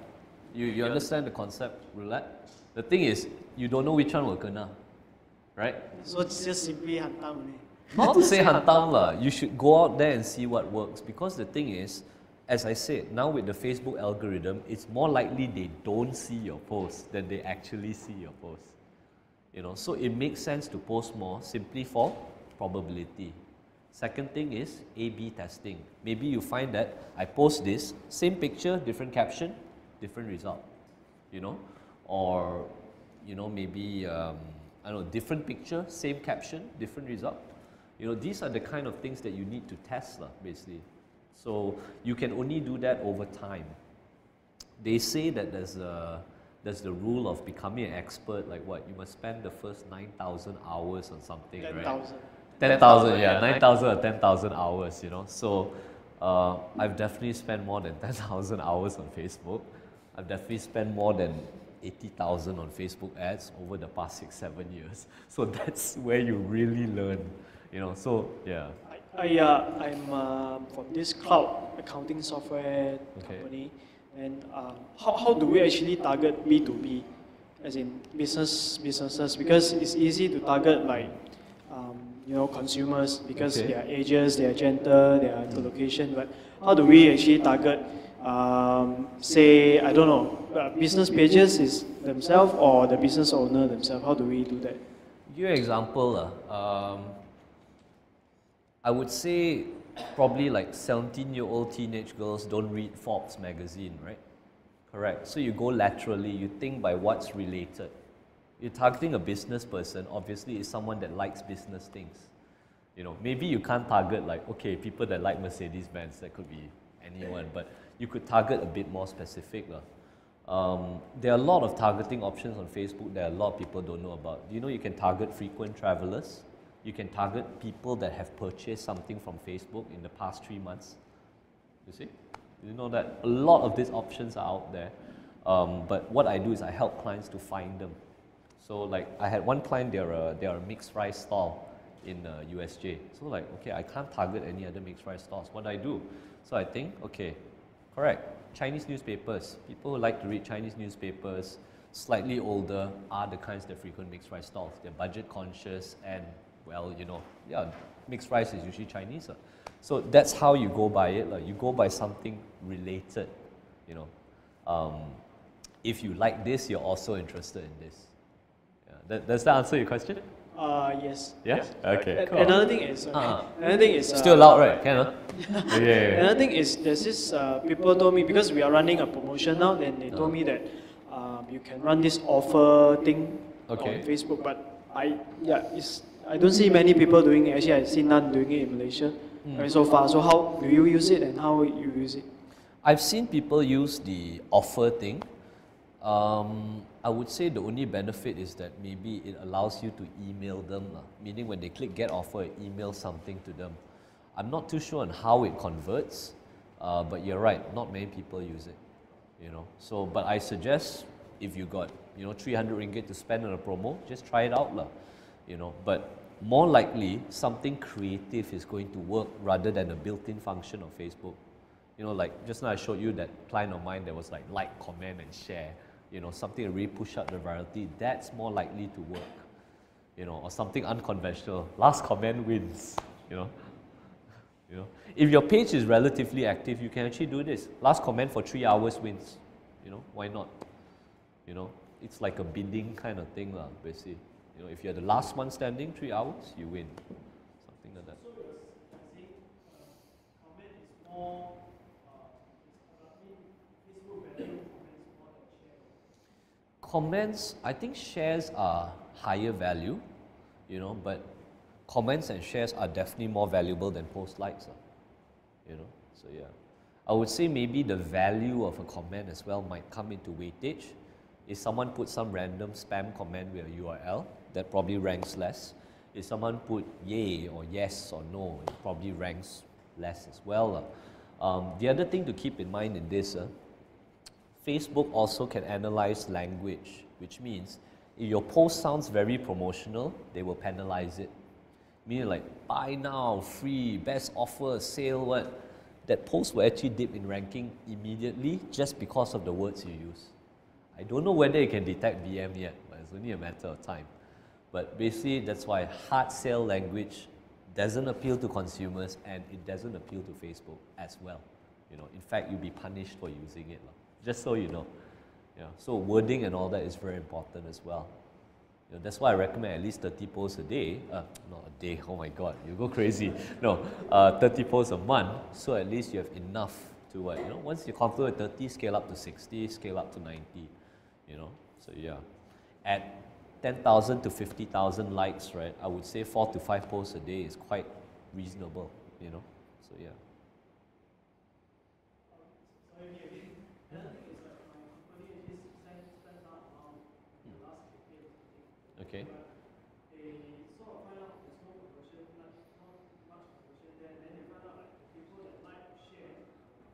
You understand the concept, roulette? The thing is, you don't know which one will kena, right? So it's just simply hantam only. Not to say hantam lah, you should go out there and see what works, because the thing is, as I said, now with the Facebook algorithm, it's more likely they don't see your post than they actually see your post. You know, so it makes sense to post more simply for probability. Second thing is A/B testing. Maybe you find that I post this, same picture, different caption, different result. You know, or you know, maybe I don't know, different picture, same caption, different result. You know, these are the kind of things that you need to test, basically. So you can only do that over time. They say that there's the rule of becoming an expert, like what, you must spend the first 9,000 hours on something, 10,000. right? 10,000, yeah, 9,000 or 10,000 hours, you know. So I've definitely spent more than 10,000 hours on Facebook. I've definitely spent more than 80,000 on Facebook ads over the past 6-7 years. So that's where you really learn, you know. So yeah. I'm from this cloud accounting software company, and how do we actually target B2B, as in businesses? Because it's easy to target like you know, consumers, because their ages, their gender, their location. But how do we actually target, say, I don't know, business pages is themselves or the business owner themselves? How do we do that? Give you an example. I would say probably like 17-year-old teenage girls don't read Forbes magazine, right? Correct. So you go laterally, you think by what's related. You're targeting a business person, obviously it's someone that likes business things. You know, maybe you can't target like, okay, people that like Mercedes-Benz, that could be anyone, but you could target a bit more specific. There are a lot of targeting options on Facebook that a lot of people don't know about. Do you know you can target frequent travelers? You can target people that have purchased something from Facebook in the past 3 months. You see? You know that a lot of these options are out there. But what I do is I help clients to find them. So like I had one client, they're a mixed rice stall in USJ. So like, okay, I can't target any other mixed rice stalls. What do I do? So I think, okay, correct. Chinese newspapers. People who like to read Chinese newspapers, slightly older, are the kinds that frequent mixed rice stalls. They're budget conscious and, well, you know, yeah, mixed rice is usually Chinese. So that's how you go by it. You go by something related, you know. If you like this, you're also interested in this. Yeah. Does that answer your question? Yes. Yeah? Yes. Okay, cool. Another thing is, still allowed, right? Can, huh? Yeah. Another thing is, there's this, people told me, because we are running a promotion now, then they told me that you can run this offer thing on Facebook, but I don't see many people doing it. Actually, I see none doing it in Malaysia so far. So how do you use it and how you use it? I've seen people use the offer thing. I would say the only benefit is that maybe it allows you to email them, meaning when they click get offer, it emails something to them. I'm not too sure on how it converts, but you're right, not many people use it. So, but I suggest if you got 300 ringgit to spend on a promo, just try it out, But more likely, something creative is going to work rather than a built-in function of Facebook. Like just now I showed you that client of mine that was like, comment and share, something to really push up the virality. That's more likely to work, or something unconventional. Last comment wins, If your page is relatively active, you can actually do this. Last comment for 3 hours wins, why not? It's like a bidding kind of thing, basically. If you're the last one standing, 3 hours, you win. Something like that. So I think comment is more, Facebook value comments more than share. Comments, I think shares are higher value, but comments and shares are definitely more valuable than post likes, So yeah, I would say maybe the value of a comment as well might come into weightage. If someone puts some random spam comment with a URL, that probably ranks less. If someone put yay or yes or no, it probably ranks less as well. The other thing to keep in mind in this, Facebook also can analyze language, which means if your post sounds very promotional, they will penalize it. Meaning like, buy now, free, best offer, sale, what? That post will actually dip in ranking immediately just because of the words you use. I don't know whether it can detect VM yet, but it's only a matter of time. But basically, that's why hard sell language doesn't appeal to consumers and it doesn't appeal to Facebook as well. In fact, you'll be punished for using it, just so you know. So wording and all that is very important as well. That's why I recommend at least 30 posts a day. Not a day, oh my God, you go crazy. No, 30 posts a month, so at least you have enough to, once you comfortable with 30, scale up to 60, scale up to 90, So yeah, at 10,000 to 50,000 likes, right, I would say 4 to 5 posts a day is quite reasonable, So yeah. Okay. They sort of find out there's no conversion, not much conversion there, and then they find out like the people that like or share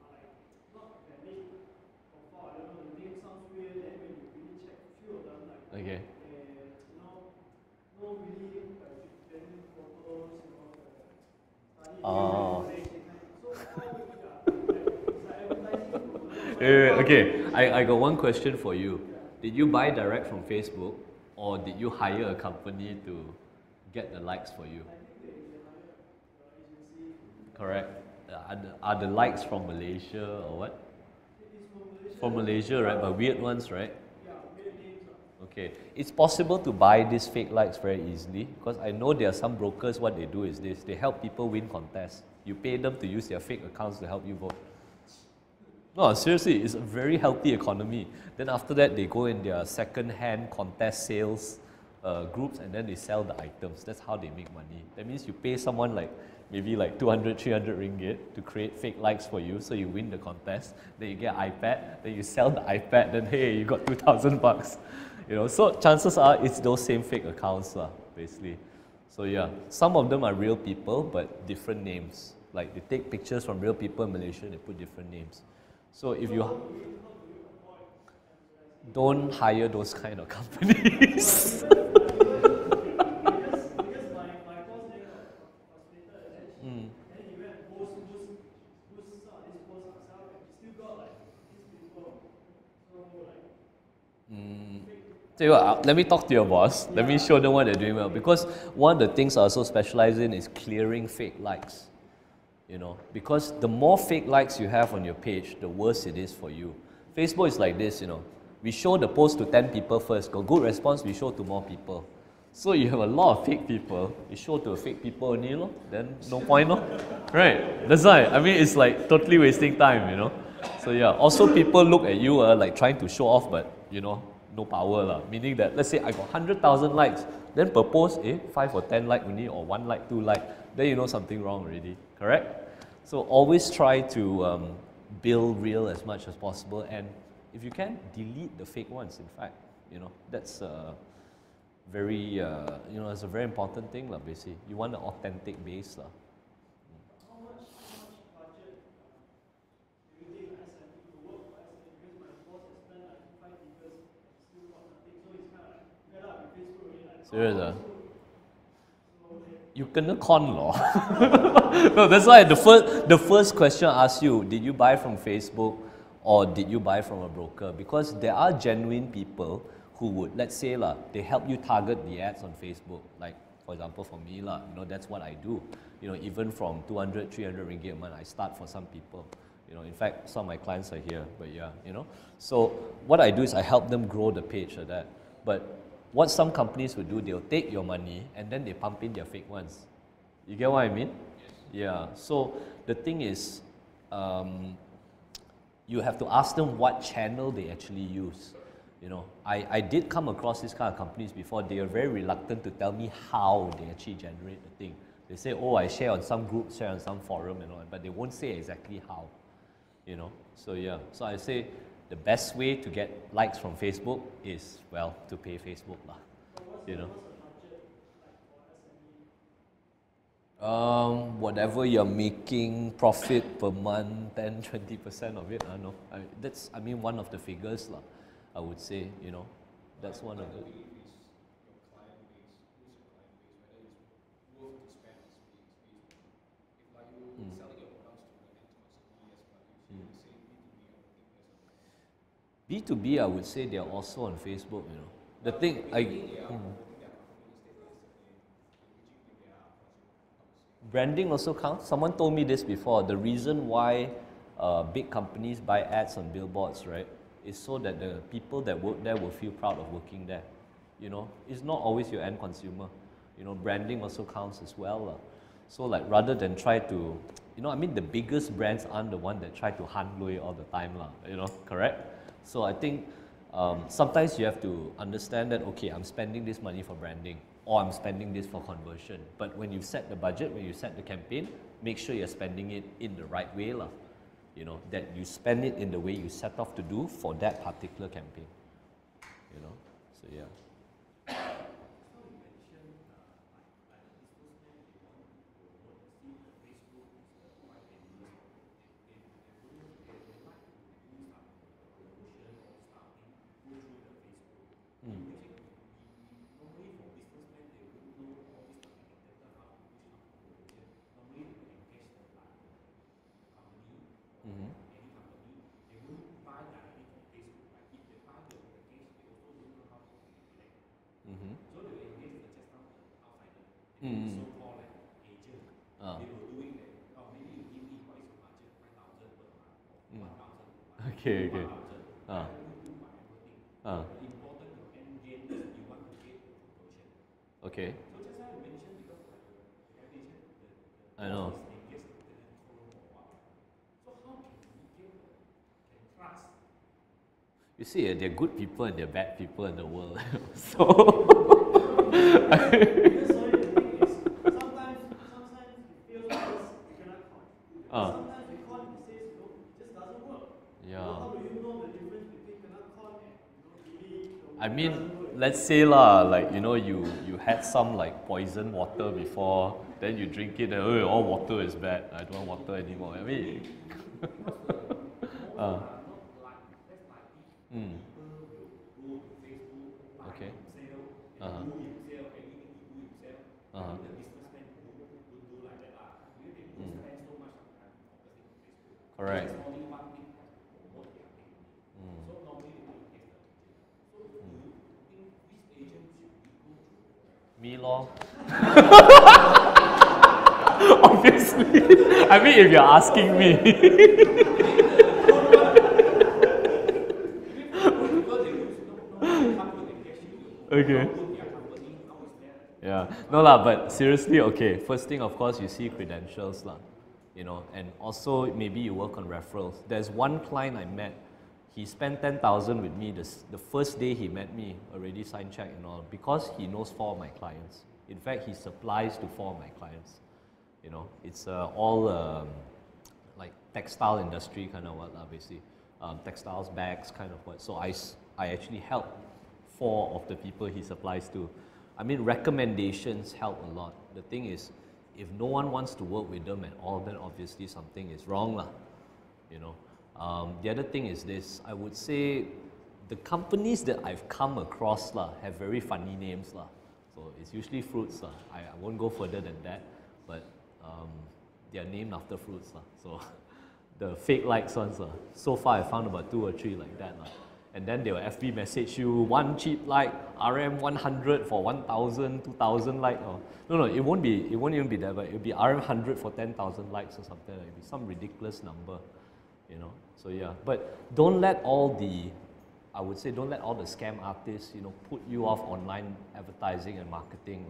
are like not valid profile. I don't know, the name sounds weird, then when you really check a few of them, like Okay. No really genuine photos, study Oh. so how Okay, I got one question for you. Did you buy direct from Facebook? Or did you hire a company to get the likes for you? Correct. Are the likes from Malaysia or what? From Malaysia, right? But weird ones, right? Okay. It's possible to buy these fake likes very easily because I know there are some brokers, what they do is this. They help people win contests. You pay them to use their fake accounts to help you vote. No, seriously, it's a very healthy economy. Then after that, they go in their second-hand contest sales groups and then they sell the items. That's how they make money. That means you pay someone like maybe like 200, 300 ringgit to create fake likes for you, so you win the contest. Then you get an iPad, then you sell the iPad, then hey, you got 2,000 bucks. So chances are it's those same fake accounts, basically. So yeah, some of them are real people, but different names. Like they take pictures from real people in Malaysia, they put different names. So if you don't hire those kind of companies. Tell you what, let me talk to your boss. Let me show them what they're doing well. Because one of the things I also specialize in is clearing fake likes. Because the more fake likes you have on your page, the worse it is for you. Facebook is like this, We show the post to 10 people first. Got good response, we show to more people. So you have a lot of fake people. You show to fake people only, then no point, Right? That's why. I mean, it's like totally wasting time, So yeah. Also, people look at you like trying to show off, but no power, Meaning that let's say I got 100,000 likes, then per post, 5 or 10 like only, or 1 like, 2 like, then you know something wrong already. Correct? So always try to build real as much as possible, and if you can, delete the fake ones. In fact, you know, that's very, you know, it's a very important thing, basically. You want an authentic base. How much budget do you think SME to work for SME? Because my boss has spent like 5 figures and still got nothing. So it's kind of like, fed up with Facebook already. Like, Serious? You kena con law. No, that's why the first question asks you, did you buy from Facebook or did you buy from a broker? Because there are genuine people who would, let's say they help you target the ads on Facebook. Like, for example, for me, you know, that's what I do. You know, even from 200, 300 ringgit a month, I start for some people. You know, in fact, some of my clients are here, but yeah, you know. So what I do is I help them grow the page of that. But what some companies will do, they'll take your money and then they pump in their fake ones. You get what I mean? Yes. Yeah. So the thing is, you have to ask them what channel they actually use. You know, I did come across these kind of companies before. They are very reluctant to tell me how they actually generate the thing. They say, oh, I share on some group, share on some forum and all, but they won't say exactly how. You know, so yeah. So I say the best way to get likes from Facebook is, well, to pay Facebook lah. You know. Whatever you're making profit per month, 10-20% of it, I don't know. That's, I mean, one of the figures lah. I would say, you know, that's one of the. B2B, I would say they are also on Facebook, you know. The thing, branding also counts. Someone told me this before. The reason why big companies buy ads on billboards, right, is so that the people that work there will feel proud of working there. You know, it's not always your end consumer. You know, branding also counts as well. So like rather than try to, you know, I mean the biggest brands aren't the one that try to handle all the time, you know, correct? So I think sometimes you have to understand that, okay, I'm spending this money for branding or I'm spending this for conversion. But when you set the budget, when you set the campaign, make sure you're spending it in the right way. You know, that you spend it in the way you set off to do for that particular campaign. You know, so yeah. Okay. Okay. I know. You see, there are good people and there are bad people in the world. So. Sometimes it feels like this, you cannot con. Sometimes we con, it says, you know, it just doesn't work. Yeah. How do you know the difference between cannot con and, you know, really, I mean, let's say like, you know, you had some like poison water before, then you drink it and oh, all water is bad. I don't want water anymore. I mean, okay. Correct. Me lor. Obviously. I mean, if you're asking me. Okay. Yeah. No lah, but seriously, okay. First thing, of course, you see credentials lah. You know, and also maybe you work on referrals. There's one client I met. He spent 10,000 with me the first day he met me, already signed check and all, because he knows 4 of my clients. In fact, he supplies to 4 of my clients. You know, it's all like textile industry kind of what, basically. Textiles, bags, kind of what. So I actually help 4 of the people he supplies to. I mean, recommendations help a lot. The thing is, if no one wants to work with them at all, then obviously something is wrong lah, you know. The other thing is this, I would say the companies that I've come across lah, have very funny names lah. So it's usually fruits lah. I won't go further than that, but they are named after fruits lah. So the fake likes ones lah. So far I found about 2 or 3 like that lah. And then they will FB message you, 1 cheap like, RM 100 for 1,000, 2,000 like, or no, it won't even be that, but it'll be RM 100 for 10,000 likes or something. It'll be some ridiculous number, you know. So yeah, but don't let all the, I would say, don't let all the scam artists, you know, put you off online advertising and marketing,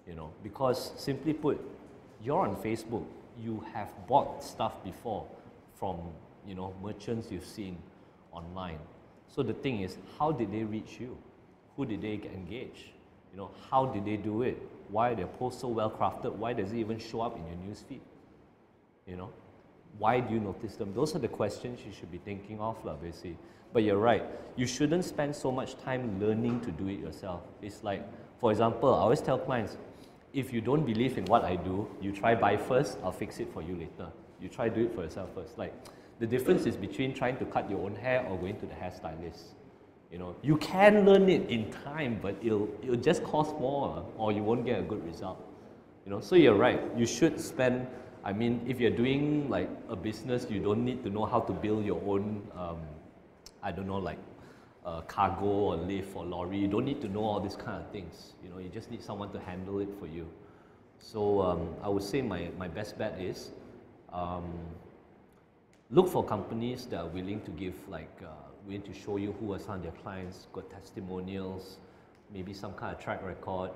you know, because simply put, you're on Facebook, you have bought stuff before from, you know, merchants you've seen online. So the thing is, how did they reach you? Who did they engage? You know, how did they do it? Why are their posts so well crafted? Why does it even show up in your newsfeed? You know, why do you notice them? Those are the questions you should be thinking of, basically. But you're right, you shouldn't spend so much time learning to do it yourself. It's like, for example, I always tell clients, if you don't believe in what I do, you try buy first, I'll fix it for you later. You try do it for yourself first. Like, the difference is between trying to cut your own hair or going to the hairstylist. You know, you can learn it in time, but it'll just cost more, or you won't get a good result. You know, so you're right. You should spend. I mean, if you're doing like a business, you don't need to know how to build your own. I don't know, like cargo or lift or lorry. You don't need to know all these kind of things. You know, you just need someone to handle it for you. So I would say my best bet is. Look for companies that are willing to give, like, willing to show you who are some of their clients, got testimonials, maybe some kind of track record.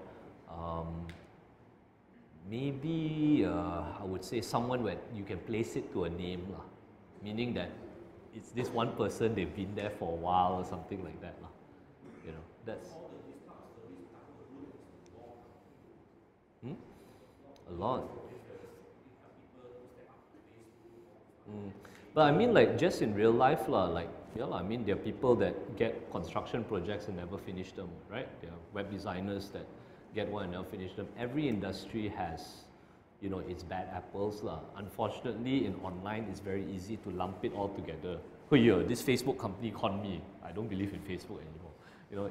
Maybe, I would say someone where you can place it to a name, meaning that it's this one person, they've been there for a while or something like that. You know, that's... A lot. But I mean, like, just in real life, like, yeah, I mean, there are people that get construction projects and never finish them, right? There are web designers that get one and never finish them. Every industry has, you know, its bad apples. Unfortunately, in online, it's very easy to lump it all together. Oh yeah, this Facebook company conned me. I don't believe in Facebook anymore. You know,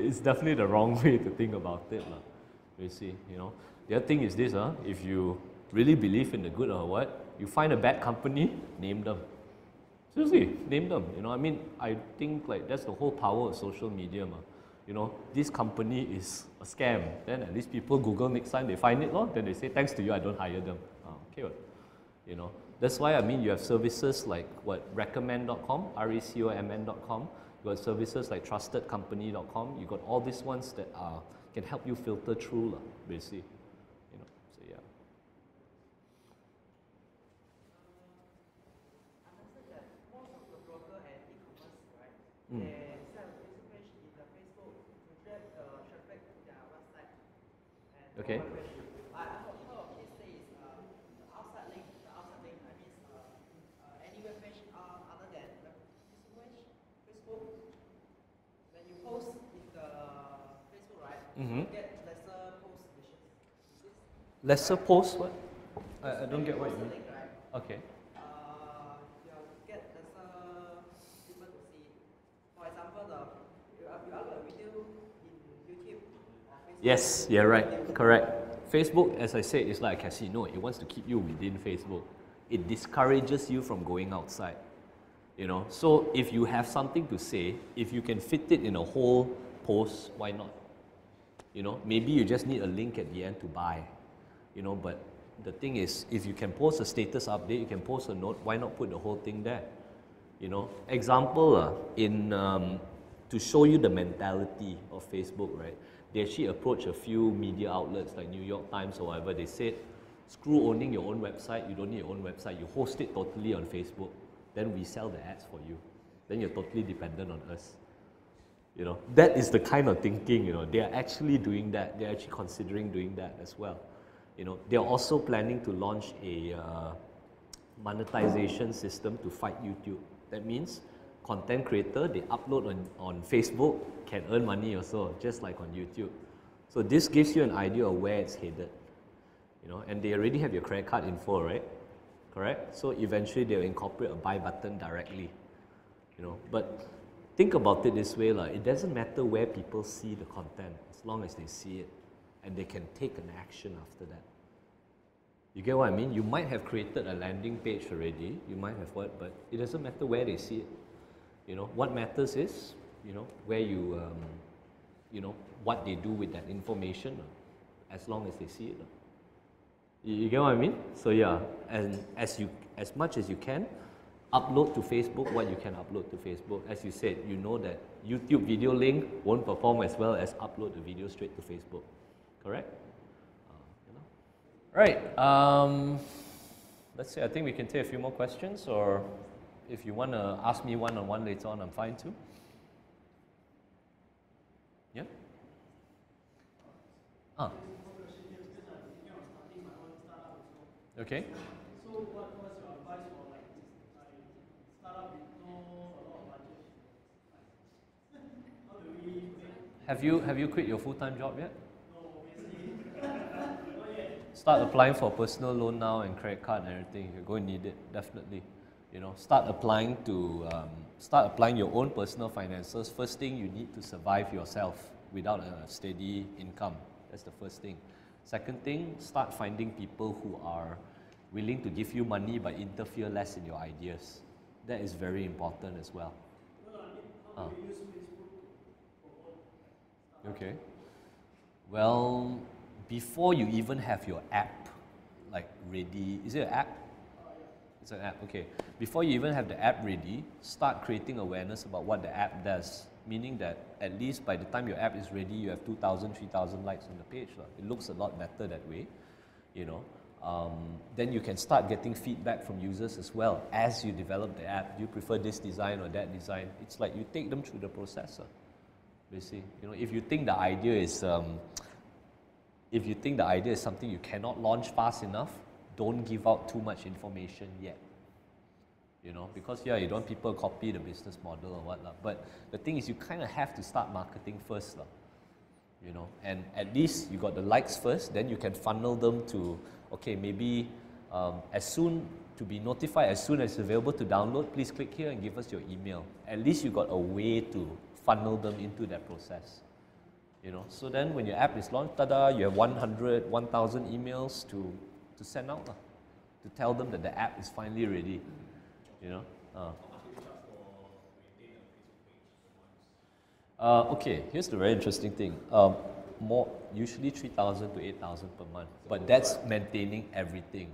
it's definitely the wrong way to think about it. You see, you know. The other thing is this, if you really believe in the good or what, you find a bad company, name them. Seriously, name them. You know, I mean, I think like that's the whole power of social media. You know, this company is a scam. Then at least people Google next time, they find it, then they say, thanks to you, I don't hire them. Okay, you know, that's why, I mean, you have services like what, recommend.com, recomn.com. You got services like trustedcompany.com. You got all these ones that can help you filter through, basically. They sell Facebook page in the Facebook to get traffic to their website. And okay. I heard of this is the outside link. The outside link, I mean, any web page other than Facebook. When you post in the Facebook, right, you get lesser post conditions. Lesser post what? I don't get what you mean. Link, right? Okay. Yes, you're right, correct. Facebook, as I said, is like a casino. It wants to keep you within Facebook. It discourages you from going outside. You know, so if you have something to say, if you can fit it in a whole post, why not? You know, maybe you just need a link at the end to buy. You know, but the thing is, if you can post a status update, you can post a note, why not put the whole thing there? You know, example, to show you the mentality of Facebook, right? They actually approached a few media outlets like New York Times or whatever. They said, screw owning your own website, you don't need your own website, you host it totally on Facebook, then we sell the ads for you. Then you're totally dependent on us. You know, that is the kind of thinking, you know, they are actually doing that, they're actually considering doing that as well. You know, they're also planning to launch a monetization system to fight YouTube. That means content creator, they upload on Facebook, can earn money also, just like on YouTube. So this gives you an idea of where it's headed, you know, and they already have your credit card info, right? Correct? So eventually they'll incorporate a buy button directly, you know. But think about it this way, it doesn't matter where people see the content, as long as they see it, and they can take an action after that. You get what I mean? You might have created a landing page already, you might have what, but it doesn't matter where they see it. You know, what matters is, you know, where you, you know, what they do with that information, as long as they see it. You get what I mean? So yeah, and as much as you can, upload to Facebook what you can upload to Facebook. As you said, you know that YouTube video link won't perform as well as upload the video straight to Facebook. Correct? You know? Right. Let's see, I think we can take a few more questions, or if you want to ask me one-on-one later on, I'm fine too. Yeah? Okay. So what's your advice for like startup with a lot of budget? How do we Have you quit your full-time job yet? No, obviously. Not yet. Start applying for personal loan now and credit card and everything. You're going to need it, definitely. You know, start applying your own personal finances. First thing, you need to survive yourself without a steady income. That's the first thing. Second thing, start finding people who are willing to give you money but interfere less in your ideas. That is very important as well. How do you use Facebook? Okay. Well, before you even have your app like ready, is it an app? It's an app, okay. Before you even have the app ready, start creating awareness about what the app does. Meaning that at least by the time your app is ready, you have 2,000, 3,000 likes on the page. It looks a lot better that way, you know. Then you can start getting feedback from users as well as you develop the app. Do you prefer this design or that design? It's like you take them through the process. Basically, you know, if you think the idea is something you cannot launch fast enough, don't give out too much information yet. You know, because yeah, you don't want people to copy the business model or whatnot. But the thing is, you kind of have to start marketing first, you know. And at least you got the likes first, then you can funnel them to, okay, maybe as soon to be notified as soon as it's available to download. Please click here and give us your email. At least you got a way to funnel them into that process. You know, so then when your app is launched, tada, you have 100, 1,000 emails to send out, to tell them that the app is finally ready. You know. Okay, here's the very interesting thing. Usually 3,000 to 8,000 per month, but that's maintaining everything.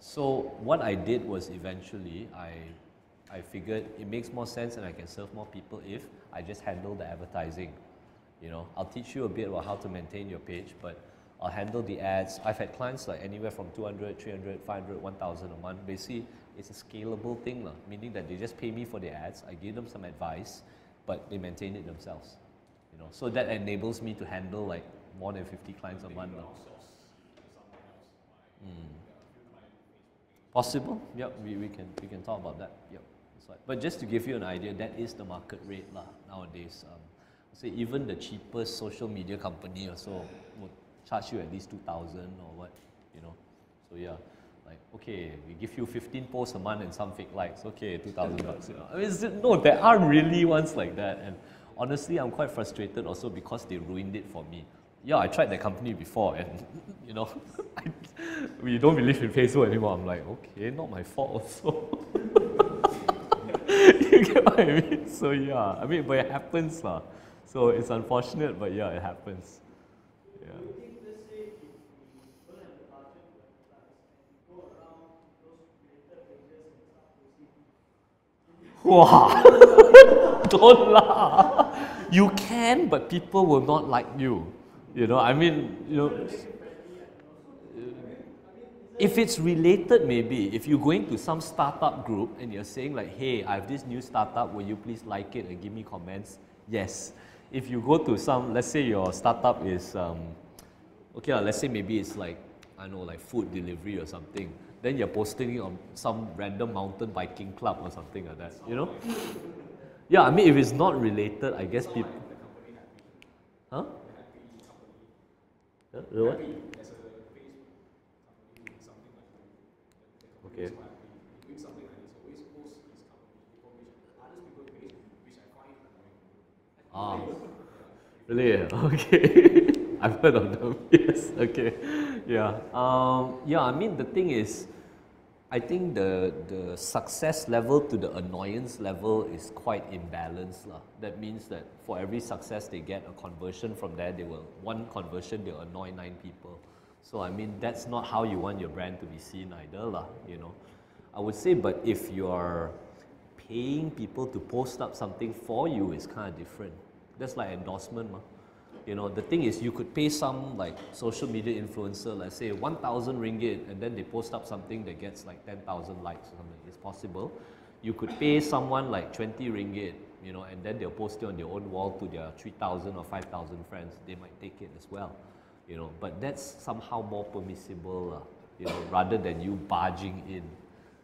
So what I did was eventually I figured it makes more sense and I can serve more people if I just handle the advertising. You know, I'll teach you a bit about how to maintain your page, but I'll handle the ads. I've had clients like anywhere from 200, 300, 500, 1,000 a month. Basically, it's a scalable thing, meaning that they just pay me for the ads, I give them some advice, but they maintain it themselves. You know, so that enables me to handle like more than 50 clients a month. Possible? Yep, we can talk about that. Yep, that's right. But just to give you an idea, that is the market rate nowadays. Say even the cheapest social media company also would charge you at least 2,000 or what, you know. So yeah. Like, okay, we give you 15 posts a month and some fake likes, okay, 2,000 bucks. You know? I mean, no, there are really ones like that. And honestly, I'm quite frustrated also because they ruined it for me. Yeah, I tried that company before and, you know, we don't believe in Facebook anymore. I'm like, okay, not my fault also. You get what I mean? So yeah, I mean, but it happens. So it's unfortunate, but yeah, it happens. Yeah. Wow, don't laugh. You can, but people will not like you. You know, I mean, you know, if it's related, maybe. If you're going to some startup group and you're saying like, hey, I have this new startup, will you please like it and give me comments? Yes. If you go to some, let's say your startup is, okay, let's say maybe it's like, I know, like food delivery or something, then you're posting it on some random mountain biking club or something like that, you know? Yeah, I mean, if it's not related, I guess people. Huh? The what? Okay. Ah, really? Okay. I've heard of them. Yes. Okay. Yeah. Yeah. I mean, the thing is, I think the success level to the annoyance level is quite imbalanced, lah. That means that for every success they get a conversion from there, one conversion they'll annoy 9 people. So I mean, that's not how you want your brand to be seen either, lah. You know, I would say, but if you're paying people to post up something for you, is kind of different. That's like endorsement, ma. You know, the thing is, you could pay some like social media influencer, let's say 1,000 ringgit, and then they post up something that gets like 10,000 likes or something. It's possible. You could pay someone like 20 ringgit, you know, and then they'll post it on their own wall to their 3,000 or 5,000 friends. They might take it as well, you know. But that's somehow more permissible, you know, rather than you barging in,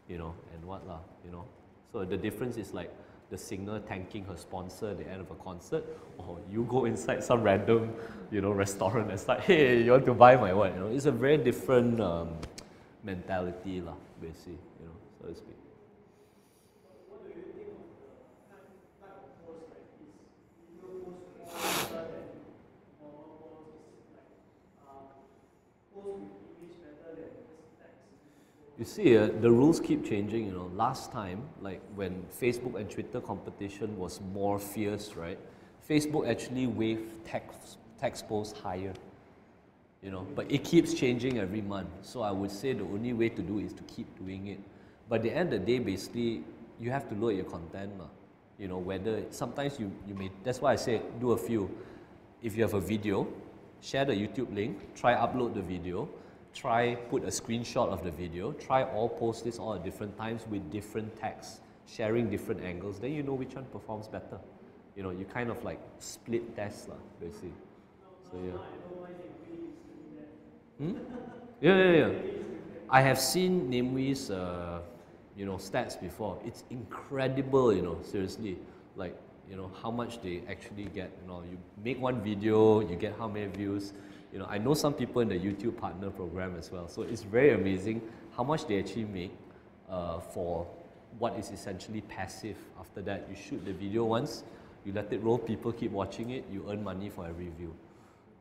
you know, and what lah, you know. So the difference is like the singer thanking her sponsor at the end of a concert, or you go inside some random, you know, restaurant and start, hey, you want to buy my what? You know, it's a very different mentality, lah, basically, you know, so to speak. What do you think of the type of post like this? Video post better than normal post? Is like post with image better than just text? You see, the rules keep changing, you know. Last time, like when Facebook and Twitter competition was more fierce, right? Facebook actually waved text posts higher, you know, but it keeps changing every month. So I would say the only way to do is to keep doing it. But at the end of the day, basically, you have to load your content, you know, whether, sometimes you may, that's why I say do a few. If you have a video, share the YouTube link, try upload the video, try put a screenshot of the video, try all post this all at different times with different texts, sharing different angles, then you know which one performs better. You know, you kind of like split test, basically. So yeah. Yeah. I have seen Nimwee's, you know, stats before. It's incredible, you know, seriously. Like, you know, how much they actually get, you know, you make one video, you get how many views. You know, I know some people in the YouTube partner program as well. So it's very amazing how much they actually make for what is essentially passive. After that, you shoot the video once, you let it roll, people keep watching it, you earn money for every view.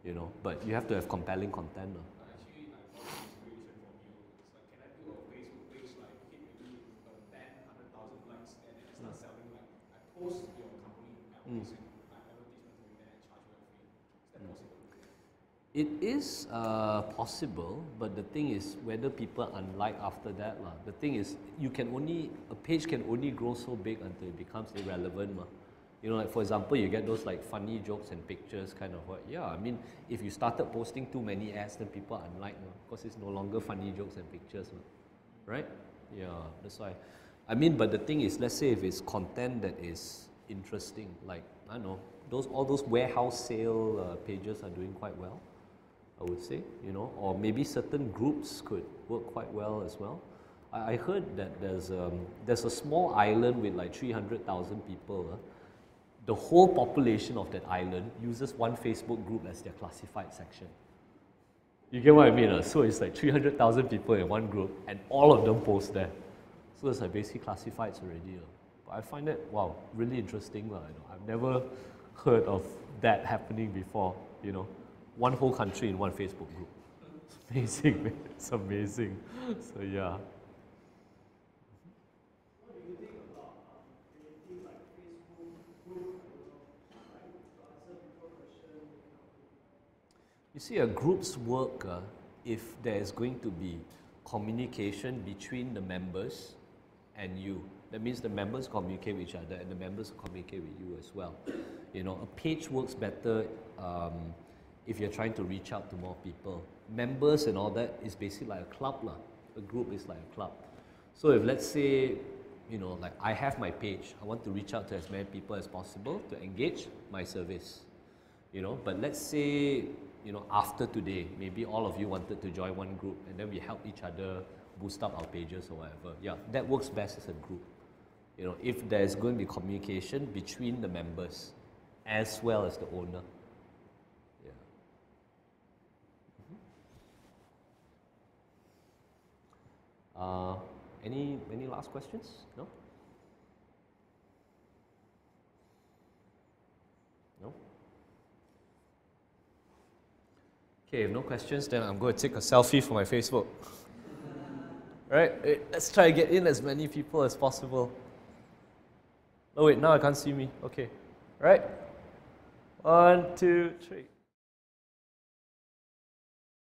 You know, but you have to have compelling content. Actually, I got inspiration from you. It's like, can I do a Facebook page like hit maybe 10, 100,000 likes, and then I start selling like I post your company advertisement and then I charge you a fee. Is that possible? It is possible, but the thing is whether people unlike after that. The thing is, a page can only grow so big until it becomes irrelevant. You know, like for example, you get those like funny jokes and pictures kind of what. Yeah, I mean, if you started posting too many ads, then people unlike, because it's no longer funny jokes and pictures, right? Yeah, that's why. I mean, but the thing is, let's say if it's content that is interesting, like, I don't know, all those warehouse sale pages are doing quite well, I would say, you know, or maybe certain groups could work quite well as well. I heard that there's a small island with like 300,000 people. The whole population of that island uses one Facebook group as their classified section. You get what I mean? So it's like 300,000 people in one group and all of them post there. So it's like basically classifieds already. But I find that, wow, really interesting. You know, I've never heard of that happening before, you know. One whole country in one Facebook group. It's amazing, man. It's amazing. So yeah. What do you think about creating like Facebook group, like to answer people's questions? You see, a group's work, if there is going to be communication between the members and you, that means the members communicate with each other and the members communicate with you as well. You know, a page works better if you're trying to reach out to more people. Members and all that is basically like a club. A group is like a club. So if let's say, you know, like I have my page, I want to reach out to as many people as possible to engage my service. You know, but let's say, you know, after today, maybe all of you wanted to join one group and then we help each other boost up our pages or whatever. Yeah, that works best as a group. You know, if there's going to be communication between the members as well as the owner. Yeah. Any last questions? No? No? Okay, if no questions, then I'm going to take a selfie for my Facebook. Right, let's try to get in as many people as possible. Oh wait, now I can't see me. Okay, right. 1, 2, 3.